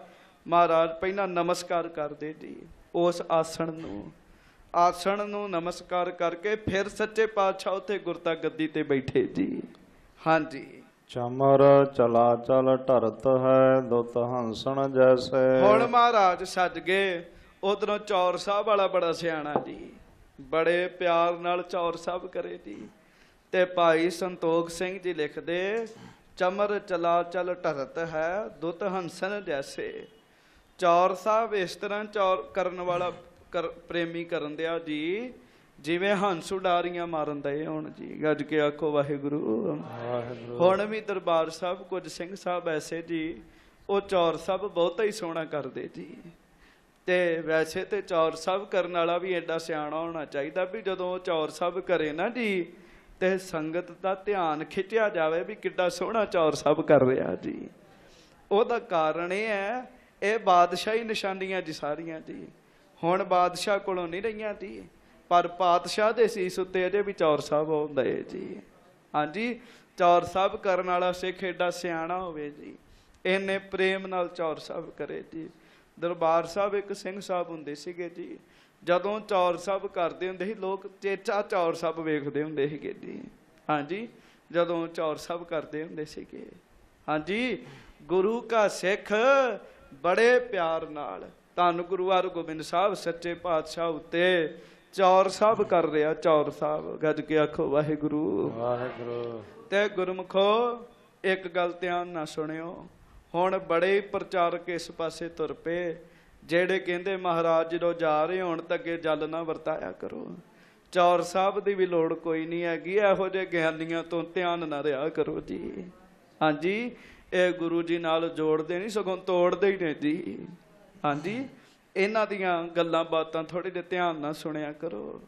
ਮਹਾਰਾਜ ਪਹਿਲਾਂ ਨਮਸਕਾਰ ਕਰਦੇ ਜੀ ਉਸ ਆਸਣ ਨੂੰ ਨਮਸਕਾਰ ਕਰਕੇ ਫਿਰ ਸੱਚੇ ਪਾਤਸ਼ਾਹ ਉੱਥੇ ਗੁਰਤਾ ਗੱਦੀ ਤੇ ਬੈਠੇ ਜੀ। ਹਾਂਜੀ, ਚਮਰ ਚਲਾ ਚਲ ਢਰਤ ਹੈ ਦੁੱਤ ਹੰਸਣ ਜੈਸੇ। ਹੁਣ ਮਹਾਰਾਜ ਸੱਜ ਗਏ। ਉਧਰੋਂ ਚੌਰ ਸਾਹਿਬ ਵਾਲਾ ਬੜਾ ਸਿਆਣਾ ਜੀ, ਬੜੇ ਪਿਆਰ ਨਾਲ ਚੌਰ ਸਾਹਿਬ ਕਰੇ ਜੀ। ਤੇ ਭਾਈ ਸੰਤੋਖ ਸਿੰਘ ਜੀ ਲਿਖਦੇ, ਚਮਰ ਚਲਾ ਚਲ ਢਰਤ ਹੈ ਦੁੱਤ ਹੰਸਣ ਜੈਸੇ। ਚੌਰ ਸਾਹਿਬ ਇਸ ਤਰ੍ਹਾਂ ਚੌਰ ਕਰਨ ਵਾਲਾ ਪ੍ਰੇਮੀ ਕਰਨ ਦਿਆ ਜੀ, ਜਿਵੇਂ ਹੰਸ ਉਡਾਰੀਆਂ ਮਾਰਨ ਦੇ ਹੁਣ ਜੀ। ਗੱਜ ਕੇ ਆਖੋ ਵਾਹਿਗੁਰੂ। ਹੁਣ ਵੀ ਦਰਬਾਰ ਸਾਹਿਬ ਕੁਝ ਸਿੰਘ ਸਾਹਿਬ ਐਸੇ ਜੀ, ਉਹ ਚੌਰ ਸਾਹਿਬ ਬਹੁਤਾ ਹੀ ਸੋਹਣਾ ਕਰਦੇ ਜੀ। ਤੇ ਵੈਸੇ ਤੇ ਚੌਰ ਸਾਹਿਬ ਕਰਨ ਵਾਲਾ ਵੀ ਐਡਾ ਸਿਆਣਾ ਹੋਣਾ ਚਾਹੀਦਾ ਵੀ ਜਦੋਂ ਉਹ ਚੌਰ ਸਾਹਿਬ ਕਰੇ ਨਾ ਜੀ, ਤੇ ਸੰਗਤ ਦਾ ਧਿਆਨ ਖਿੱਚਿਆ ਜਾਵੇ ਵੀ ਕਿੱਡਾ ਸੋਹਣਾ ਚੌਰ ਸਾਹਿਬ ਕਰ ਰਿਹਾ ਜੀ। ਉਹਦਾ ਕਾਰਨ ਇਹ ਹੈ, ਇਹ ਬਾਦਸ਼ਾਹੀ ਨਿਸ਼ਾਨੀਆਂ ਜੀ ਸਾਰੀਆਂ ਜੀ। ਹੁਣ ਬਾਦਸ਼ਾਹ ਕੋਲੋਂ ਨਹੀਂ ਰਹੀਆਂ ਜੀ, ਪਰ ਪਾਤਸ਼ਾਹ ਦੇ ਸੀਸ ਉੱਤੇ ਅਜੇ ਵੀ ਚੌਰ ਸਾਹਿਬ ਆਉਂਦੇ ਜੀ। ਹਾਂਜੀ, ਚੌਰ ਸਾਹਿਬ ਕਰਨ ਵਾਲਾ ਸਿੱਖ ਏਡਾ ਸਿਆਣਾ ਹੋਵੇ ਜੀ, ਇੰਨੇ ਪ੍ਰੇਮ ਨਾਲ ਚੌਰ ਸਾਹਿਬ ਕਰੇ ਜੀ। ਦਰਬਾਰ ਸਾਹਿਬ ਇੱਕ ਸਿੰਘ ਸਾਹਿਬ ਹੁੰਦੇ ਸੀਗੇ ਜੀ, ਜਦੋਂ ਚੌਰ ਸਾਹਿਬ ਕਰਦੇ ਹੁੰਦੇ ਸੀ ਲੋਕ ਚੇਚਾ ਚੌਰ ਸਾਹਿਬ ਵੇਖਦੇ ਹੁੰਦੇ ਸੀਗੇ ਜੀ। ਹਾਂਜੀ, ਜਦੋਂ ਚੌਰ ਸਾਹਿਬ ਕਰਦੇ ਹੁੰਦੇ ਸੀਗੇ। ਹਾਂਜੀ, ਗੁਰੂ ਕਾ ਸਿੱਖ ਬੜੇ ਪਿਆਰ ਨਾਲ ਧੰਨ ਗੁਰੂ ਹਰਗੋਬਿੰਦ ਸਾਹਿਬ ਸੱਚੇ ਪਾਤਸ਼ਾਹ ਉੱਤੇ ਚੌਰ ਸਾਹਿਬ ਕਰ ਰਿਹਾ। ਚੌਰ ਸਾਹਿਬ, ਗੱਜ ਕੇ ਆਖੋ ਵਾਹਿਗੁਰੂ ਵਾਹਿਗੁਰੂ। ਤੇ ਗੁਰਮੁਖੋ ਇੱਕ ਗੱਲ ਧਿਆਨ ਨਾਲ ਸੁਣਿਓ। ਹੁਣ ਬੜੇ ਪ੍ਰਚਾਰਕ ਇਸ ਪਾਸੇ ਤੁਰ ਪਏ, ਜਿਹੜੇ ਕਹਿੰਦੇ ਮਹਾਰਾਜ ਜਦੋਂ ਜਾ ਰਹੇ ਹੋਣ ਤਾਂ ਅੱਗੇ ਜਲ ਨਾ ਵਰਤਾਇਆ ਕਰੋ। ਚੌਰ ਸਾਹਿਬ ਦੀ ਵੀ ਲੋੜ ਕੋਈ ਨਹੀਂ ਹੈਗੀ, ਇਹੋ ਜਿਹੇ ਗਿਆਨੀਆਂ ਤੋਂ ਧਿਆਨ ਨਾ ਰਿਹਾ ਕਰੋ ਜੀ। ਹਾਂਜੀ, ਇਹ ਗੁਰੂ ਜੀ ਨਾਲ ਜੋੜਦੇ ਨਹੀਂ ਸਗੋਂ ਤੋੜਦੇ ਹੀ ਨੇ ਜੀ। ਹਾਂਜੀ, ਇਹਨਾਂ ਦੀਆਂ ਗੱਲਾਂ ਬਾਤਾਂ ਥੋੜੇ ਜਿਹੇ ਧਿਆਨ ਨਾਲ ਸੁਣਿਆ ਕਰੋ।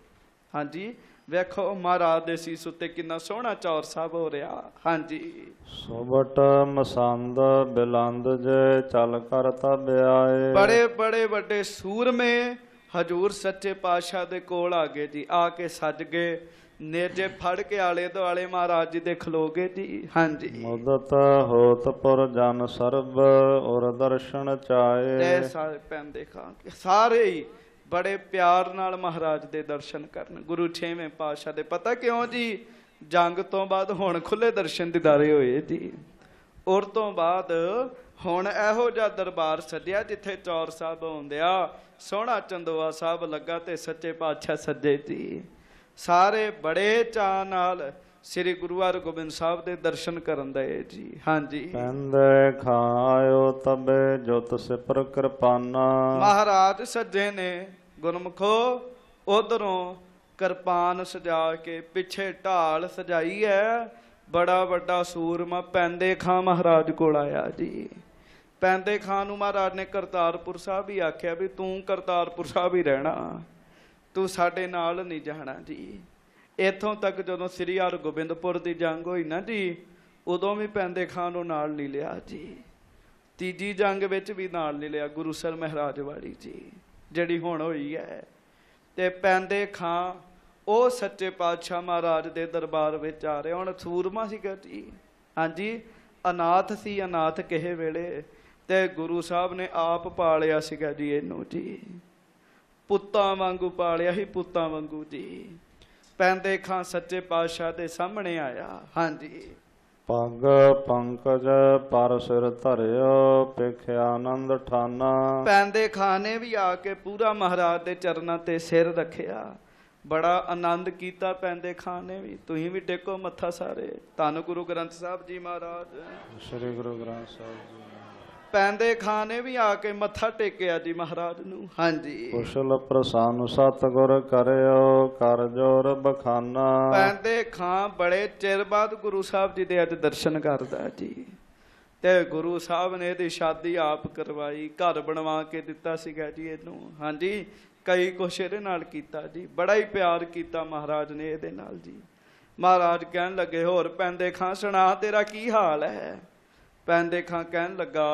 ਹਾਂਜੀ, ਵੇਖੋ ਮਹਾਰਾਜ ਦੇ ਸੀਸ ਉੱਤੇ ਕਿੰਨਾ ਸੋਹਣਾ ਚੌਰ ਸਾਹਿਬ ਹੋ ਰਿਹਾ। ਹਾਂਜੀ, ਸੁਬਟ ਮਸੰਦ ਬਿਲੰਦ ਜੇ ਚੱਲ ਕਰ ਤਬ ਆਏ। ਬੜੇ ਬੜੇ ਵੱਡੇ ਸੂਰਮੇ ਹਜੂਰ ਸੱਚੇ ਪਾਤਸ਼ਾਹ ਦੇ ਕੋਲ ਆ ਗਏ ਜੀ, ਆ ਕੇ ਸੱਜ ਗਏ, ਨੇਜੇ ਫੜ ਕੇ ਆਲੇ ਦੁਆਲੇ ਮਹਾਰਾਜ ਜੀ ਦੇ ਖਲੋ ਗਏ ਜੀ। ਹਾਂਜੀ, ਮੁਦਤ ਹੋਤ ਪੁਰ ਜਨ ਸਰਬ ਔਰ ਦਰਸ਼ਨ ਚਾਏ। ਤੇ ਸਾਰੇ ਪੈਂਦੇ ਖਾਂ ਕੇ ਸਾਰੇ ਹੀ ਬੜੇ ਪਿਆਰ ਨਾਲ ਮਹਾਰਾਜ ਦੇ ਦਰਸ਼ਨ ਕਰਨ। ਗੁਰੂ 6ਵੇਂ ਪਾਤਸ਼ਾਹ ਦੇ ਪਤਾ ਕਿਉਂ ਜੀ, ਜੰਗ ਤੋਂ ਬਾਅਦ ਹੁਣ ਖੁੱਲੇ ਦਰਸ਼ਨ ਦੀਦਾਰੇ ਹੋਏ ਜੀ। ਔਰ ਤੋਂ ਬਾਅਦ ਹੁਣ ਇਹੋ ਜਿਹਾ ਦਰਬਾਰ ਸੱਜਿਆ ਜਿੱਥੇ ਚੌਰ ਸਾਹਿਬ ਹੁੰਦਿਆ, ਸੋਹਣਾ ਚੰਦੋਆ ਸਾਹਿਬ ਲੱਗਾ ਤੇ ਸੱਚੇ ਪਾਤਸ਼ਾਹ ਸੱਜੇ ਜੀ। ਸਾਰੇ ਬੜੇ ਚਾਅ ਨਾਲ ਸ੍ਰੀ ਗੁਰੂ ਹਰਗੋਬਿੰਦ ਸਾਹਿਬ ਦੇ ਦਰਸ਼ਨ ਕਰਨ ਦਏ ਜੀ। ਹਾਂਜੀ, ਕਹਿੰਦੇ ਖਾਇਓ ਤਬੇ ਜੁਤ ਸਿਪਰ ਕਿਰਪਾਨਾ। ਮਹਾਰਾਜ ਸੱਜੇ ਨੇ ਗੁਰਮੁਖੋ ਉਧਰੋਂ ਕਿਰਪਾਨ ਸਜਾ ਕੇ ਪਿੱਛੇ ਢਾਲ ਸਜਾਈ ਹੈ। ਬੜਾ ਵੱਡਾ ਸੂਰਮਾ ਪੈਂਦੇ ਖਾਂ ਮਹਾਰਾਜ ਕੋਲ ਆਇਆ ਜੀ। ਪੈਂਦੇ ਖਾਂ ਨੂੰ ਮਹਾਰਾਜ ਨੇ ਕਰਤਾਰਪੁਰ ਸਾਹਿਬ ਹੀ ਆਖਿਆ ਵੀ ਤੂੰ ਕਰਤਾਰਪੁਰ ਸਾਹਿਬ ਹੀ ਰਹਿਣਾ, ਤੂੰ ਸਾਡੇ ਨਾਲ ਨਹੀਂ ਜਾਣਾ ਜੀ। ਇੱਥੋਂ ਤੱਕ ਜਦੋਂ ਸ੍ਰੀ ਹਰਗੋਬਿੰਦਪੁਰ ਦੀ ਜੰਗ ਹੋਈ ਨਾ ਜੀ, ਉਦੋਂ ਵੀ ਪੈਂਦੇ ਖਾਂ ਨੂੰ ਨਾਲ ਨਹੀਂ ਲਿਆ ਜੀ। ਤੀਜੀ ਜੰਗ ਵਿੱਚ ਵੀ ਨਾਲ ਨਹੀਂ ਲਿਆ, ਗੁਰੂਸਰ ਮਹਾਰਾਜ ਵਾਲੀ ਜੀ ਜਿਹੜੀ ਹੁਣ ਹੋਈ ਹੈ। ਤੇ ਪੈਂਦੇ ਖਾਂ ਉਹ ਸੱਚੇ ਪਾਤਸ਼ਾਹ ਮਹਾਰਾਜ ਦੇ ਦਰਬਾਰ ਵਿੱਚ ਆ ਰਿਹਾ। ਹੁਣ ਸੂਰਮਾ ਸੀਗਾ ਜੀ, ਹਾਂਜੀ, ਅਨਾਥ ਸੀ, ਅਨਾਥ ਕਿਸੇ ਵੇਲੇ, ਤੇ ਗੁਰੂ ਸਾਹਿਬ ਨੇ ਆਪ ਪਾਲਿਆ ਸੀਗਾ ਜੀ ਇਹਨੂੰ ਜੀ, ਪੁੱਤਾਂ ਵਾਂਗੂ ਪਾਲਿਆ ਸੀ, ਪੁੱਤਾਂ ਵਾਂਗੂ ਜੀ। ਪੈਂਦੇ ਖਾਂ ਸੱਚੇ ਪਾਤਸ਼ਾਹ ਦੇ ਸਾਹਮਣੇ ਆਇਆ। ਹਾਂਜੀ, ਪੱਗ ਪੰਕਜ ਪਰ ਸਿਰ ਧਰਿਓ ਪੇਖਿਆ ਆਨੰਦ ਠਾਨਾ। ਪੈਂਦੇ ਖਾਂ ਨੇ ਵੀ ਆ ਕੇ ਪੂਰਾ ਮਹਾਰਾਜ ਦੇ ਚਰਨਾਂ ਤੇ ਸਿਰ ਰੱਖਿਆ, ਬੜਾ ਆਨੰਦ ਕੀਤਾ ਪੈਂਦੇ ਖਾਂ ਨੇ ਵੀ। ਤੁਸੀਂ ਵੀ ਟੇਕੋ ਮੱਥਾ ਸਾਰੇ। ਧੰਨ ਗੁਰੂ ਗ੍ਰੰਥ ਸਾਹਿਬ ਜੀ ਮਹਾਰਾਜ। ਸ੍ਰੀ ਗੁਰੂ ਗ੍ਰੰਥ ਸਾਹਿਬ ਜੀ। ਪੈਂਦੇ ਖਾਂ ਨੇ ਵੀ ਆ ਕੇ ਮੱਥਾ ਟੇਕਿਆ ਜੀ ਮਹਾਰਾਜ ਨੂੰ। ਹਾਂਜੀ, ਕੁਸ਼ਲ ਪ੍ਰਸੰਨ ਸਤਿਗੁਰ ਕਰਿਓ ਕਰ ਜੋਰ ਬਖਾਨਾ। ਪੈਂਦੇ ਖਾਂ ਬੜੇ ਚਿਰ ਬਾਅਦ ਗੁਰੂ ਸਾਹਿਬ ਜੀ ਦੇ ਅੱਜ ਦਰਸ਼ਨ ਕਰਦਾ ਜੀ। ਤੇ ਗੁਰੂ ਸਾਹਿਬ ਨੇ ਇਹਦੀ ਸ਼ਾਦੀ ਆਪ ਕਰਵਾਈ, ਘਰ ਬਣਵਾ ਕੇ ਦਿੱਤਾ ਸੀਗਾ ਜੀ ਇਹਨੂੰ। ਹਾਂਜੀ, ਕਈ ਕੁਛ ਇਹਦੇ ਨਾਲ ਕੀਤਾ ਜੀ, ਬੜਾ ਹੀ ਪਿਆਰ ਕੀਤਾ ਮਹਾਰਾਜ ਨੇ ਇਹਦੇ ਨਾਲ ਜੀ। ਮਹਾਰਾਜ ਕਹਿਣ ਲੱਗੇ ਹੋਰ ਪੈਂਦੇ ਖਾਂ ਸੁਣਾ ਤੇਰਾ ਕੀ ਹਾਲ ਹੈ। ਪੈਂਦੇ ਖਾਂ ਕਹਿਣ ਲੱਗਾ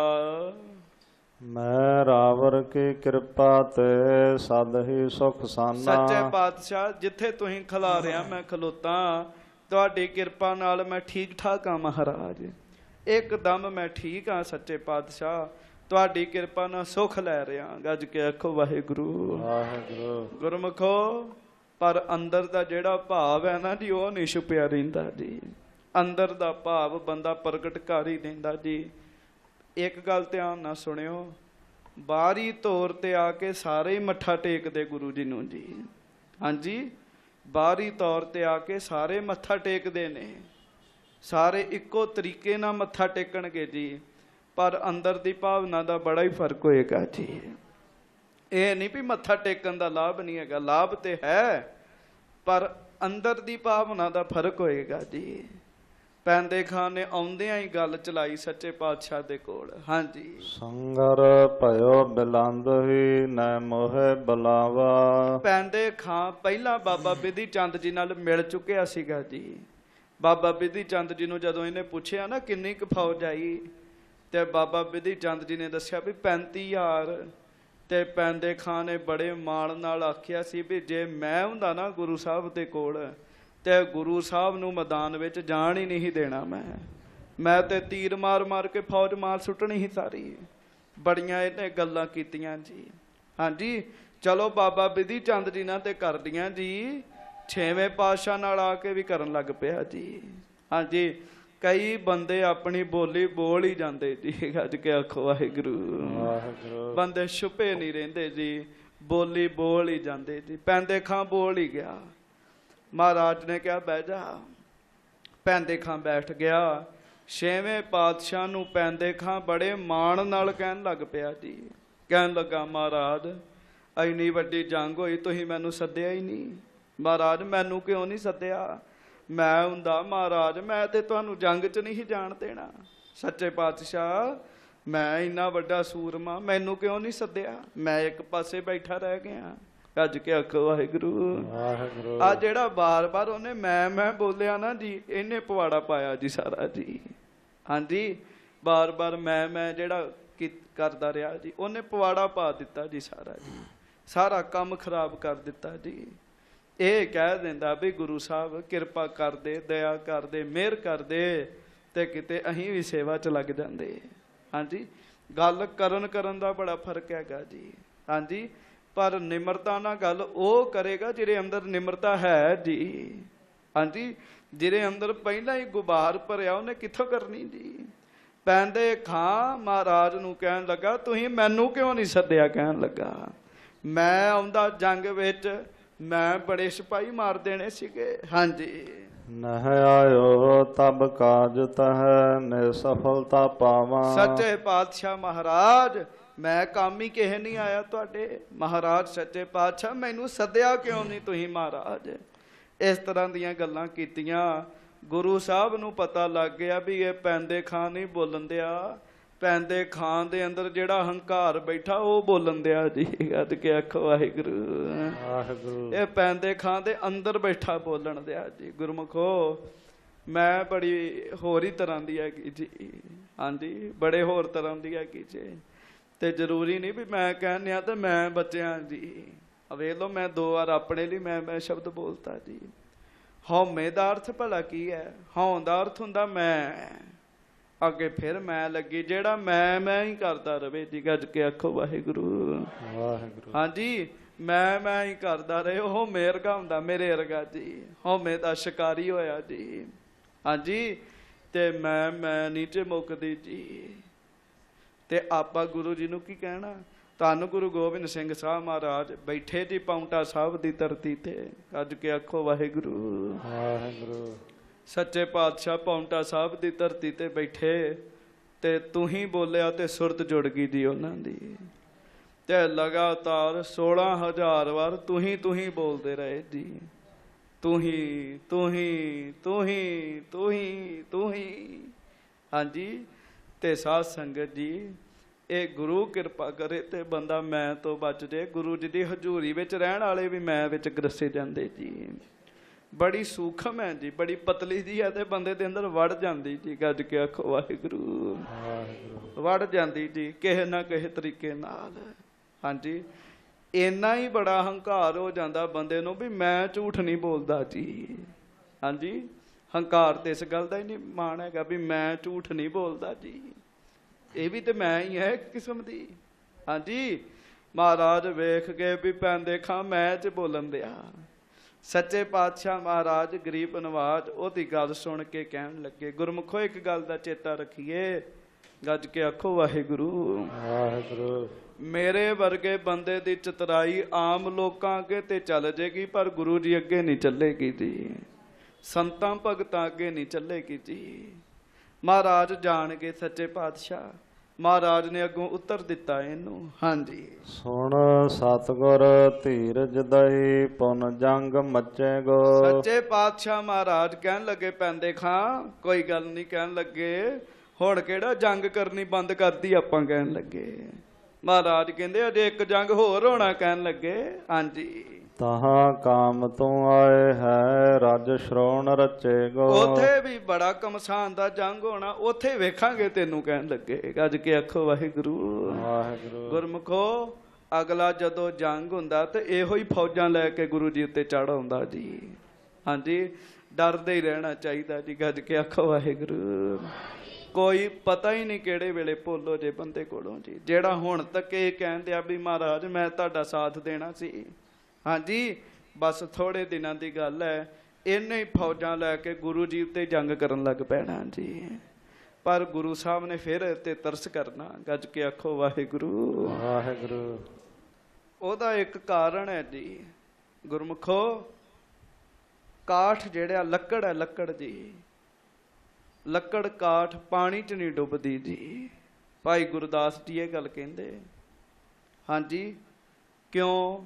ਮੈਂ ਰਾਵਰ ਕੀ ਕਿਰਪਾ ਤੇ ਸਦ ਹੀ ਸੁਖ ਸਾਨਾ। ਸੱਚੇ ਪਾਤਸ਼ਾਹ ਜਿੱਥੇ ਤੁਸੀਂ ਖਿਲਾਰਿਆ ਮੈਂ ਖਲੋਤਾ, ਤੁਹਾਡੀ ਕਿਰਪਾ ਨਾਲ ਮੈਂ ਠੀਕ ਠਾਕ ਹਾਂ ਮਹਾਰਾਜ, ਇੱਕਦਮ ਮੈਂ ਠੀਕ ਹਾਂ ਸੱਚੇ ਪਾਤਸ਼ਾਹ, ਤੁਹਾਡੀ ਕਿਰਪਾ ਨਾਲ ਸੁਖ ਲੈ ਰਿਹਾ। ਗੱਜ ਕੇ ਆਖੋ ਵਾਹਿਗੁਰੂ ਵਾਹਿਗੁਰੂ। ਗੁਰਮੁਖੋ ਪਰ ਅੰਦਰ ਦਾ ਜਿਹੜਾ ਭਾਵ ਹੈ ਨਾ ਜੀ, ਉਹ ਨਹੀਂ ਛੁਪਿਆ ਰਹਿੰਦਾ ਜੀ। ਅੰਦਰ ਦਾ ਭਾਵ ਬੰਦਾ ਪ੍ਰਗਟ ਕਰ ਹੀ ਦਿੰਦਾ ਜੀ। ਇੱਕ ਗੱਲ ਧਿਆਨ ਨਾਲ ਸੁਣਿਓ, ਬਾਹਰੀ ਤੌਰ ਤੇ ਆ ਕੇ ਸਾਰੇ ਹੀ ਮੱਥਾ ਟੇਕਦੇ ਗੁਰੂ ਜੀ ਨੂੰ ਜੀ। ਹਾਂਜੀ, ਬਾਹਰੀ ਤੌਰ ਤੇ ਆ ਕੇ ਸਾਰੇ ਮੱਥਾ ਟੇਕਦੇ ਨੇ, ਸਾਰੇ ਇੱਕੋ ਤਰੀਕੇ ਨਾਲ ਮੱਥਾ ਟੇਕਣਗੇ ਜੀ, ਪਰ ਅੰਦਰ ਦੀ ਭਾਵਨਾ ਦਾ ਬੜਾ ਹੀ ਫਰਕ ਹੋਏਗਾ ਜੀ। ਇਹ ਨਹੀਂ ਵੀ ਮੱਥਾ ਟੇਕਣ ਦਾ ਲਾਭ ਨਹੀਂ ਹੈਗਾ, ਲਾਭ ਤੇ ਹੈ, ਪਰ ਅੰਦਰ ਦੀ ਭਾਵਨਾ ਦਾ ਫਰਕ ਹੋਏਗਾ ਜੀ। ਪੈਂਦੇ ਖਾਂ ਨੇ ਆਉਂਦਿਆਂ ਹੀ ਗੱਲ ਚਲਾਈ ਸੱਚੇ ਪਾਤਸ਼ਾਹ ਦੇ ਕੋਲ। ਹਾਂਜੀ, ਸੰਗਰ ਭਇਓ ਬਿਲੰਦ ਹੀ ਨੈ ਮੋਹਿ ਬੁਲਾਵਾ। ਪੈਂਦੇ ਖਾਂ ਪਹਿਲਾਂ ਬਾਬਾ ਬਿਧੀ ਚੰਦ ਜੀ ਨਾਲ ਮਿਲ ਚੁੱਕਿਆ ਸੀਗਾ ਜੀ। ਬਾਬਾ ਬਿਧੀ ਚੰਦ ਜੀ ਨੂੰ ਜਦੋਂ ਇਹਨੇ ਪੁੱਛਿਆ ਨਾ ਕਿੰਨੀ ਕੁ ਫੌਜ ਆਈ, ਤੇ ਬਾਬਾ ਬਿਧੀ ਚੰਦ ਜੀ ਨੇ ਦੱਸਿਆ ਵੀ 35,000। ਤੇ ਪੈਂਦੇ ਖਾਂ ਨੇ ਬੜੇ ਮਾਣ ਨਾਲ ਆਖਿਆ ਸੀ ਵੀ ਜੇ ਮੈਂ ਹੁੰਦਾ ਨਾ ਗੁਰੂ ਸਾਹਿਬ ਦੇ ਕੋਲ, ਤੇ ਗੁਰੂ ਸਾਹਿਬ ਨੂੰ ਮੈਦਾਨ ਵਿੱਚ ਜਾਣ ਹੀ ਨਹੀਂ ਦੇਣਾ। ਮੈਂ ਤੇ ਤੀਰ ਮਾਰ ਮਾਰ ਕੇ ਫੌਜ ਮਾਰ ਸੁੱਟਣੀ ਸੀ ਸਾਰੀ। ਬੜੀਆਂ ਇਹਨੇ ਗੱਲਾਂ ਕੀਤੀਆਂ ਜੀ। ਹਾਂਜੀ, ਚਲੋ ਬਾਬਾ ਬਿਧੀ ਚੰਦ ਜੀ ਨਾਲ ਤੇ ਕਰਦੀਆਂ ਜੀ, 6ਵੇਂ ਪਾਤਸ਼ਾਹ ਨਾਲ ਆ ਕੇ ਵੀ ਕਰਨ ਲੱਗ ਪਿਆ ਜੀ। ਹਾਂਜੀ, ਕਈ ਬੰਦੇ ਆਪਣੀ ਬੋਲੀ ਬੋਲ ਹੀ ਜਾਂਦੇ ਜੀ। ਅੱਜ ਕੇ ਆਖੋ ਵਾਹਿਗੁਰੂ ਵਾਹਿਗੁਰੂ। ਬੰਦੇ ਛੁਪੇ ਨਹੀਂ ਰਹਿੰਦੇ ਜੀ, ਬੋਲੀ ਬੋਲ ਹੀ ਜਾਂਦੇ ਜੀ। ਪੈਂਦੇ ਖਾਂ ਬੋਲ ਹੀ ਗਿਆ। ਮਹਾਰਾਜ ਨੇ ਕਿਹਾ ਬਹਿ ਜਾ। ਪੈਂਦੇ ਖਾਂ ਬੈਠ ਗਿਆ। 6ਵੇਂ ਪਾਤਸ਼ਾਹ ਨੂੰ ਪੈਂਦੇ ਖਾਂ ਬੜੇ ਮਾਣ ਨਾਲ ਕਹਿਣ ਲੱਗ ਪਿਆ ਜੀ। ਕਹਿਣ ਲੱਗਾ ਮਹਾਰਾਜ ਇੰਨੀ ਵੱਡੀ ਜੰਗ ਹੋਈ, ਤੁਸੀਂ ਮੈਨੂੰ ਸੱਦਿਆ ਹੀ ਨਹੀਂ। ਮਹਾਰਾਜ ਮੈਨੂੰ ਕਿਉਂ ਨਹੀਂ ਸੱਦਿਆ? ਮੈਂ ਹੁੰਦਾ ਮਹਾਰਾਜ ਮੈਂ ਤੇ ਤੁਹਾਨੂੰ ਜੰਗ 'ਚ ਨਹੀਂ ਜਾਣ ਦੇਣਾ। ਸੱਚੇ ਪਾਤਸ਼ਾਹ ਮੈਂ ਇੰਨਾ ਵੱਡਾ ਸੂਰਮਾ, ਮੈਨੂੰ ਕਿਉਂ ਨਹੀਂ ਸੱਦਿਆ? ਮੈਂ ਇੱਕ ਪਾਸੇ ਬੈਠਾ ਰਹਿ ਗਿਆ। ਅੱਜ ਕੇ ਆਖੋ ਵਾਹਿਗੁਰੂ। ਵਾਹਿਗੁਰੂ। ਆ ਜਿਹੜਾ ਬਾਰ-ਬਾਰ ਉਹਨੇ ਮੈਂ ਬੋਲਿਆ ਨਾ ਜੀ, ਇਹਨੇ ਪਵਾੜਾ ਪਾਇਆ ਜੀ ਸਾਰਾ ਜੀ। ਹਾਂਜੀ, ਬਾਰ-ਬਾਰ ਮੈਂ ਜਿਹੜਾ ਕਰਦਾ ਰਿਹਾ ਜੀ, ਉਹਨੇ ਪਵਾੜਾ ਪਾ ਦਿੱਤਾ ਜੀ ਸਾਰਾ ਜੀ, ਸਾਰਾ ਕੰਮ ਖਰਾਬ ਕਰ ਦਿੱਤਾ ਜੀ। ਇਹ ਕਹਿ ਦਿੰਦਾ ਵੀ ਗੁਰੂ ਸਾਹਿਬ ਕਿਰਪਾ ਕਰਦੇ, ਦਇਆ ਕਰਦੇ, ਮਿਹਰ ਕਰਦੇ, ਤੇ ਕਿਤੇ ਅਸੀਂ ਵੀ ਸੇਵਾ 'ਚ ਲੱਗ ਜਾਂਦੇ। ਹਾਂਜੀ, ਗੱਲ ਕਰਨ ਦਾ ਬੜਾ ਫਰਕ ਹੈਗਾ ਜੀ। ਹਾਂਜੀ, ਪਰ ਨਿਮਰਤਾ ਨਾਲ ਗੱਲ ਉਹ ਕਰੇਗਾ ਜਿਹਦੇ ਅੰਦਰ ਨਿਮਰਤਾ ਹੈ ਜੀ। ਹਾਂਜੀ, ਜਿਹਦੇ ਅੰਦਰ ਪਹਿਲਾਂ ਹੀ ਗੁਬਾਰ ਭਰਿਆ, ਉਹਨੇ ਕਿੱਥੋਂ ਕਰਨੀ ਜੀ। ਪੈਂਦੇ ਖਾਂ ਮਹਾਰਾਜ ਨੂੰ ਕਹਿਣ ਲੱਗਾ, ਤੁਸੀਂ ਮੈਨੂੰ ਕਿਉਂ ਨਹੀਂ ਸੱਦਿਆ? ਕਹਿਣ ਲੱਗਾ, ਮੈਂ ਆਉਂਦਾ ਜੰਗ ਵਿੱਚ, ਮੈਂ ਬੜੇ ਸਿਪਾਹੀ ਮਾਰ ਦੇਣੇ ਸੀਗੇ। ਹਾਂਜੀ, ਨਹ ਆਇਓ ਤਬ ਕਾਜ ਤਹ ਨੇ ਸਫਲਤਾ ਪਾਵਾਂ। ਸੱਚੇ ਪਾਤਸ਼ਾਹ ਮਹਾਰਾਜ, ਮੈਂ ਕੰਮ ਹੀ ਕਿਸੇ ਨਹੀਂ ਆਇਆ ਤੁਹਾਡੇ। ਮਹਾਰਾਜ ਸੱਚੇ ਪਾਤਸ਼ਾਹ, ਮੈਨੂੰ ਸੱਦਿਆ ਕਿਉਂ ਨਹੀਂ ਤੁਸੀਂ ਮਹਾਰਾਜ? ਇਸ ਤਰ੍ਹਾਂ ਦੀਆਂ ਗੱਲਾਂ ਕੀਤੀਆਂ। ਗੁਰੂ ਸਾਹਿਬ ਨੂੰ ਪਤਾ ਲੱਗ ਗਿਆ ਵੀ ਇਹ ਪੈਂਦੇ ਖਾਂ ਨਹੀਂ ਬੋਲਣ ਦਿਆ, ਪੈਂਦੇ ਖਾਂ ਦੇ ਅੰਦਰ ਜਿਹੜਾ ਹੰਕਾਰ ਬੈਠਾ ਉਹ ਬੋਲਣ ਦਿਆ ਜੀ। ਅੱਜ ਕੇ ਆਖੋ ਵਾਹਿਗੁਰੂ। ਵਾਹਿਗੁਰੂ। ਇਹ ਪੈਂਦੇ ਖਾਂ ਦੇ ਅੰਦਰ ਬੈਠਾ ਬੋਲਣ ਦਿਆ ਜੀ। ਗੁਰਮੁਖੋ, ਮੈਂ ਬੜੀ ਹੋਰ ਹੀ ਤਰ੍ਹਾਂ ਦੀ ਹੈਗੀ ਜੀ। ਹਾਂਜੀ, ਬੜੇ ਹੋਰ ਤਰ੍ਹਾਂ ਦੀ ਹੈਗੀ ਜੀ। ਤੇ ਜ਼ਰੂਰੀ ਨਹੀਂ ਵੀ ਮੈਂ ਕਹਿੰਨਿਆ ਤੇ ਮੈਂ ਬੱਚਿਆਂ ਜੀ। ਵੇਖ ਲਓ, ਮੈਂ 2 ਵਾਰ ਆਪਣੇ ਲਈ ਮੈਂ ਸ਼ਬਦ ਬੋਲਤਾ ਜੀ। ਹਉਮੈ ਦਾ ਅਰਥ ਭਲਾ ਕੀ ਹੈ? ਹਉ ਦਾ ਅਰਥ ਹੁੰਦਾ ਮੈਂ। ਅੱਗੇ ਫਿਰ ਮੈਂ ਲੱਗੀ, ਜਿਹੜਾ ਮੈਂ ਹੀ ਕਰਦਾ ਰਵੇ ਜੀ। ਗੱਜ ਕੇ ਆਖੋ ਵਾਹਿਗੁਰੂ। ਵਾਹਿਗੁਰੂ। ਹਾਂਜੀ, ਮੈਂ ਹੀ ਕਰਦਾ ਰਹੇ। ਉਹ ਮੇਰਗਾ ਹੁੰਦਾ ਮੇਰੇ ਵਰਗਾ ਜੀ, ਹਉਮੈ ਦਾ ਸ਼ਿਕਾਰੀ ਹੋਇਆ ਜੀ। ਹਾਂਜੀ, ਤੇ ਮੈਂ ਨੀਚੇ ਮੁੱਕਦੀ ਜੀ। ਤੇ ਆਪਾਂ ਗੁਰੂ ਜੀ ਨੂੰ ਕੀ ਕਹਿਣਾ? ਧੰਨ ਗੁਰੂ ਗੋਬਿੰਦ ਸਿੰਘ ਸਾਹਿਬ ਮਹਾਰਾਜ ਬੈਠੇ ਜੀ ਪਾਉਂਟਾ ਸਾਹਿਬ ਦੀ ਧਰਤੀ ਤੇ। ਅੱਜ ਕੇ ਆਖੋ ਵਾਹਿਗੁਰੂ। ਵਾਹਿਗੁਰੂ। ਸੱਚੇ ਪਾਤਸ਼ਾਹ ਪਾਉਂਟਾ ਸਾਹਿਬ ਦੀ ਧਰਤੀ ਤੇ ਬੈਠੇ, ਤੇ ਤੂੰ ਹੀ ਬੋਲਿਆ ਤੇ ਸੁਰਤ ਜੁੜ ਗਈ ਜੀ ਉਹਨਾਂ ਦੀ। ਤੇ ਲਗਾਤਾਰ 16,000 ਵਾਰ ਤੂੰ ਹੀ ਬੋਲਦੇ ਰਹੇ ਜੀ। ਤੂੰ ਹੀ। ਹਾਂਜੀ, ਤੇ ਸਾਧ ਸੰਗਤ ਜੀ, ਇਹ ਗੁਰੂ ਕਿਰਪਾ ਕਰੇ ਤੇ ਬੰਦਾ ਮੈਂ ਤੋਂ ਬਚ ਜੇ। ਗੁਰੂ ਜੀ ਦੀ ਹਜ਼ੂਰੀ ਵਿੱਚ ਰਹਿਣ ਵਾਲੇ ਵੀ ਮੈਂ ਵਿੱਚ ਗਰਸੇ ਜਾਂਦੇ ਜੀ। ਬੜੀ ਸੂਖਮ ਹੈ ਜੀ, ਬੜੀ ਪਤਲੀ ਜੀ ਹੈ, ਤੇ ਬੰਦੇ ਦੇ ਅੰਦਰ ਵੜ ਜਾਂਦੀ ਜੀ। ਗੱਜ ਕੇ ਆਖੋ ਵਾਹਿਗੁਰੂ। ਵੜ ਜਾਂਦੀ ਜੀ ਕਿਸੇ ਨਾ ਕਿਸੇ ਤਰੀਕੇ ਨਾਲ। ਹਾਂਜੀ, ਇੰਨਾ ਹੀ ਬੜਾ ਹੰਕਾਰ ਹੋ ਜਾਂਦਾ ਬੰਦੇ ਨੂੰ ਵੀ ਮੈਂ ਝੂਠ ਨਹੀਂ ਬੋਲਦਾ ਜੀ। ਹਾਂਜੀ, ਹੰਕਾਰ ਤੇ ਇਸ ਗੱਲ ਦਾ ਹੀ ਨਹੀਂ ਮਾਣ ਹੈਗਾ ਵੀ ਮੈਂ ਝੂਠ ਨਹੀਂ ਬੋਲਦਾ ਜੀ। ਇਹ ਵੀ ਤੇ ਮੈਂ ਹੀ ਹੈ ਇੱਕ ਕਿਸਮ ਦੀ। ਹਾਂਜੀ, ਮਹਾਰਾਜ ਵੇਖ ਕੇ ਵੀ ਪੈਂਦੇ ਖਾਂ ਮੈਂ ਚ ਬੋਲਣ ਦਿਆ। ਸੱਚੇ ਪਾਤਸ਼ਾਹ ਮਹਾਰਾਜ ਗਰੀਬ ਨਵਾਜ ਉਹਦੀ ਗੱਲ ਸੁਣ ਕੇ ਕਹਿਣ ਲੱਗੇ, ਗੁਰਮੁਖੋ ਇੱਕ ਗੱਲ ਦਾ ਚੇਤਾ ਰੱਖੀਏ। ਗੱਜ ਕੇ ਆਖੋ ਵਾਹਿਗੁਰੂ। ਵਾਹਿਗੁਰੂ। ਮੇਰੇ ਵਰਗੇ ਬੰਦੇ ਦੀ ਚਤਰਾਈ ਆਮ ਲੋਕਾਂ ਅੱਗੇ ਤੇ ਚੱਲ ਜੇਗੀ, ਪਰ ਗੁਰੂ ਜੀ ਅੱਗੇ ਨਹੀਂ ਚੱਲੇਗੀ ਜੀ। ਸੰਤਾਂ ਭਗਤਾਂ ਅੱਗੇ ਨਹੀਂ ਚੱਲੇਗੀ ਜੀ। ਮਹਾਰਾਜ ਜਾਣ ਕੇ ਸੱਚੇ ਪਾਤਸ਼ਾਹ ਮਹਾਰਾਜ ਨੇ ਅੱਗੋਂ ਉੱਤਰ ਦਿੱਤਾ ਇਹਨੂੰ। ਹਾਂਜੀ, ਸੁਣ ਸਤਿਗੁਰ ਧੀਰਜ ਦਈ ਪੁਨ ਜੰਗ ਮੱਚੇ ਗੋ। ਸੱਚੇ ਪਾਤਸ਼ਾਹ ਮਹਾਰਾਜ ਕਹਿਣ ਲੱਗੇ, ਪੈਂਦੇ ਖਾਂ ਕੋਈ ਗੱਲ ਨਹੀਂ। ਕਹਿਣ ਲੱਗੇ, ਹੁਣ ਕਿਹੜਾ ਜੰਗ ਕਰਨੀ ਬੰਦ ਕਰਦੀ ਆਪਾਂ? ਕਹਿਣ ਲੱਗੇ। ਮਹਾਰਾਜ ਕਹਿੰਦੇ, ਅਜੇ ਇੱਕ ਜੰਗ ਹੋਰ ਹੋਣਾ। ਕਹਿਣ ਲੱਗੇ, ਹਾਂਜੀ। ਤਹਾਂ ਕਾਮ ਤੋਂ ਆਏ ਹੈ ਰਜ ਸ਼੍ਰੋਣ ਰਚੇ ਗੋ। ਉੱਥੇ ਵੀ ਬੜਾ ਕਮਸਾਨ ਦਾ ਜੰਗ ਹੋਣਾ, ਉੱਥੇ ਵੇਖਾਂਗੇ ਤੈਨੂੰ। ਕਹਿਣ ਲੱਗੇ। ਗੱਜ ਕੇ ਆਖੋ ਵਾਹਿਗੁਰੂ। ਵਾਹਿਗੁਰੂ। ਗੁਰਮੁਖੋ, ਅਗਲਾ ਜਦੋਂ ਜੰਗ ਹੁੰਦਾ ਤੇ ਇਹੋ ਹੀ ਫੌਜਾਂ ਲੈ ਕੇ ਗੁਰੂ ਜੀ ਉੱਤੇ ਚੜ੍ਹ ਆਉਂਦਾ ਜੀ। ਹਾਂਜੀ, ਡਰਦੇ ਹੀ ਰਹਿਣਾ ਚਾਹੀਦਾ ਜੀ। ਗੱਜ ਕੇ ਆਖੋ ਵਾਹਿਗੁਰੂ। ਕੋਈ ਪਤਾ ਹੀ ਨਹੀਂ ਕਿਹੜੇ ਵੇਲੇ ਭੁੱਲ ਹੋ ਜੇ ਬੰਦੇ ਕੋਲੋਂ ਜੀ। ਜਿਹੜਾ ਹੁਣ ਤੱਕ ਇਹ ਕਹਿੰਦੇ ਆ ਵੀ ਮਹਾਰਾਜ ਮੈਂ ਤੁਹਾਡਾ ਸਾਥ ਦੇਣਾ ਸੀ, ਹਾਂਜੀ, ਬਸ ਥੋੜੇ ਦਿਨਾਂ ਦੀ ਗੱਲ ਹੈ, ਇਹਨੇ ਹੀ ਫੌਜਾਂ ਲੈ ਕੇ ਗੁਰੂ ਜੀ ਉੱਤੇ ਜੰਗ ਕਰਨ ਲੱਗ ਪੈਣਾ ਜੀ। ਪਰ ਗੁਰੂ ਸਾਹਿਬ ਨੇ ਫਿਰ ਤੇ ਤਰਸ ਕਰਨਾ। ਗੱਜ ਕੇ ਆਖੋ ਵਾਹਿਗੁਰੂ। ਵਾਹਿਗੁਰੂ। ਉਹਦਾ ਇੱਕ ਕਾਰਨ ਹੈ ਜੀ। ਗੁਰਮੁਖੋ, ਕਾਠ ਜਿਹੜਾ ਲੱਕੜ ਹੈ, ਲੱਕੜ ਜੀ, ਲੱਕੜ ਕਾਠ ਪਾਣੀ 'ਚ ਨਹੀਂ ਡੁੱਬਦੀ ਜੀ। ਭਾਈ ਗੁਰਦਾਸ ਜੀ ਇਹ ਗੱਲ ਕਹਿੰਦੇ। ਹਾਂਜੀ, ਕਿਉਂ?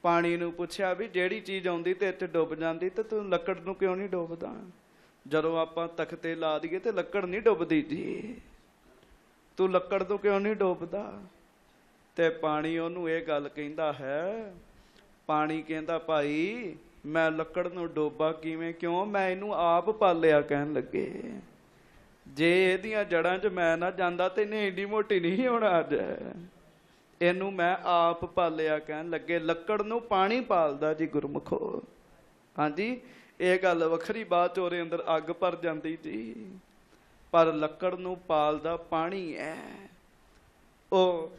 ਪਾਣੀ ਨੂੰ ਪੁੱਛਿਆ ਵੀ ਜਿਹੜੀ ਚੀਜ਼ ਆਉਂਦੀ ਤੇ ਇੱਥੇ ਡੁੱਬ ਜਾਂਦੀ, ਤੇ ਤੂੰ ਲੱਕੜ ਨੂੰ ਕਿਉਂ ਨਹੀਂ ਡੁੱਬਦਾ? ਜਦੋਂ ਆਪਾਂ ਤਖਤੇ ਲਾ ਦਈਏ ਤੇ ਲੱਕੜ ਨਹੀਂ ਡੁੱਬਦੀ ਜੀ। ਤੂੰ ਲੱਕੜ ਤੋਂ ਕਿਉਂ ਨਹੀਂ ਡੋਬਦਾ? ਤੇ ਪਾਣੀ ਉਹਨੂੰ ਇਹ ਗੱਲ ਕਹਿੰਦਾ ਹੈ। ਪਾਣੀ ਕਹਿੰਦਾ ਭਾਈ ਮੈਂ ਲੱਕੜ ਨੂੰ ਡੋਬਾ ਕਿਵੇਂ? ਕਿਉਂ? ਮੈਂ ਇਹਨੂੰ ਆਪ ਪਾਲਿਆ। ਕਹਿਣ ਲੱਗੇ ਜੇ ਇਹਦੀਆਂ ਜੜ੍ਹਾਂ 'ਚ ਮੈਂ ਨਾ ਜਾਂਦਾ ਤੇ ਇਹਨੇ ਏਡੀ ਮੋਟੀ ਨਹੀਂ ਹੋਣਾ ਅੱਜ, ਇਹਨੂੰ ਮੈਂ ਆਪ ਪਾਲਿਆ। ਕਹਿਣ ਲੱਗੇ ਲੱਕੜ ਨੂੰ ਪਾਣੀ ਪਾਲਦਾ ਜੀ ਗੁਰਮੁਖੋ। ਹਾਂਜੀ, ਇਹ ਗੱਲ ਵੱਖਰੀ, ਬਾਅਦ 'ਚ ਉਹਦੇ ਅੰਦਰ ਅੱਗ ਭਰ ਜਾਂਦੀ ਜੀ, ਪਰ ਲੱਕੜ ਨੂੰ ਪਾਲਦਾ ਪਾਣੀ ਹੈ। ਉਹ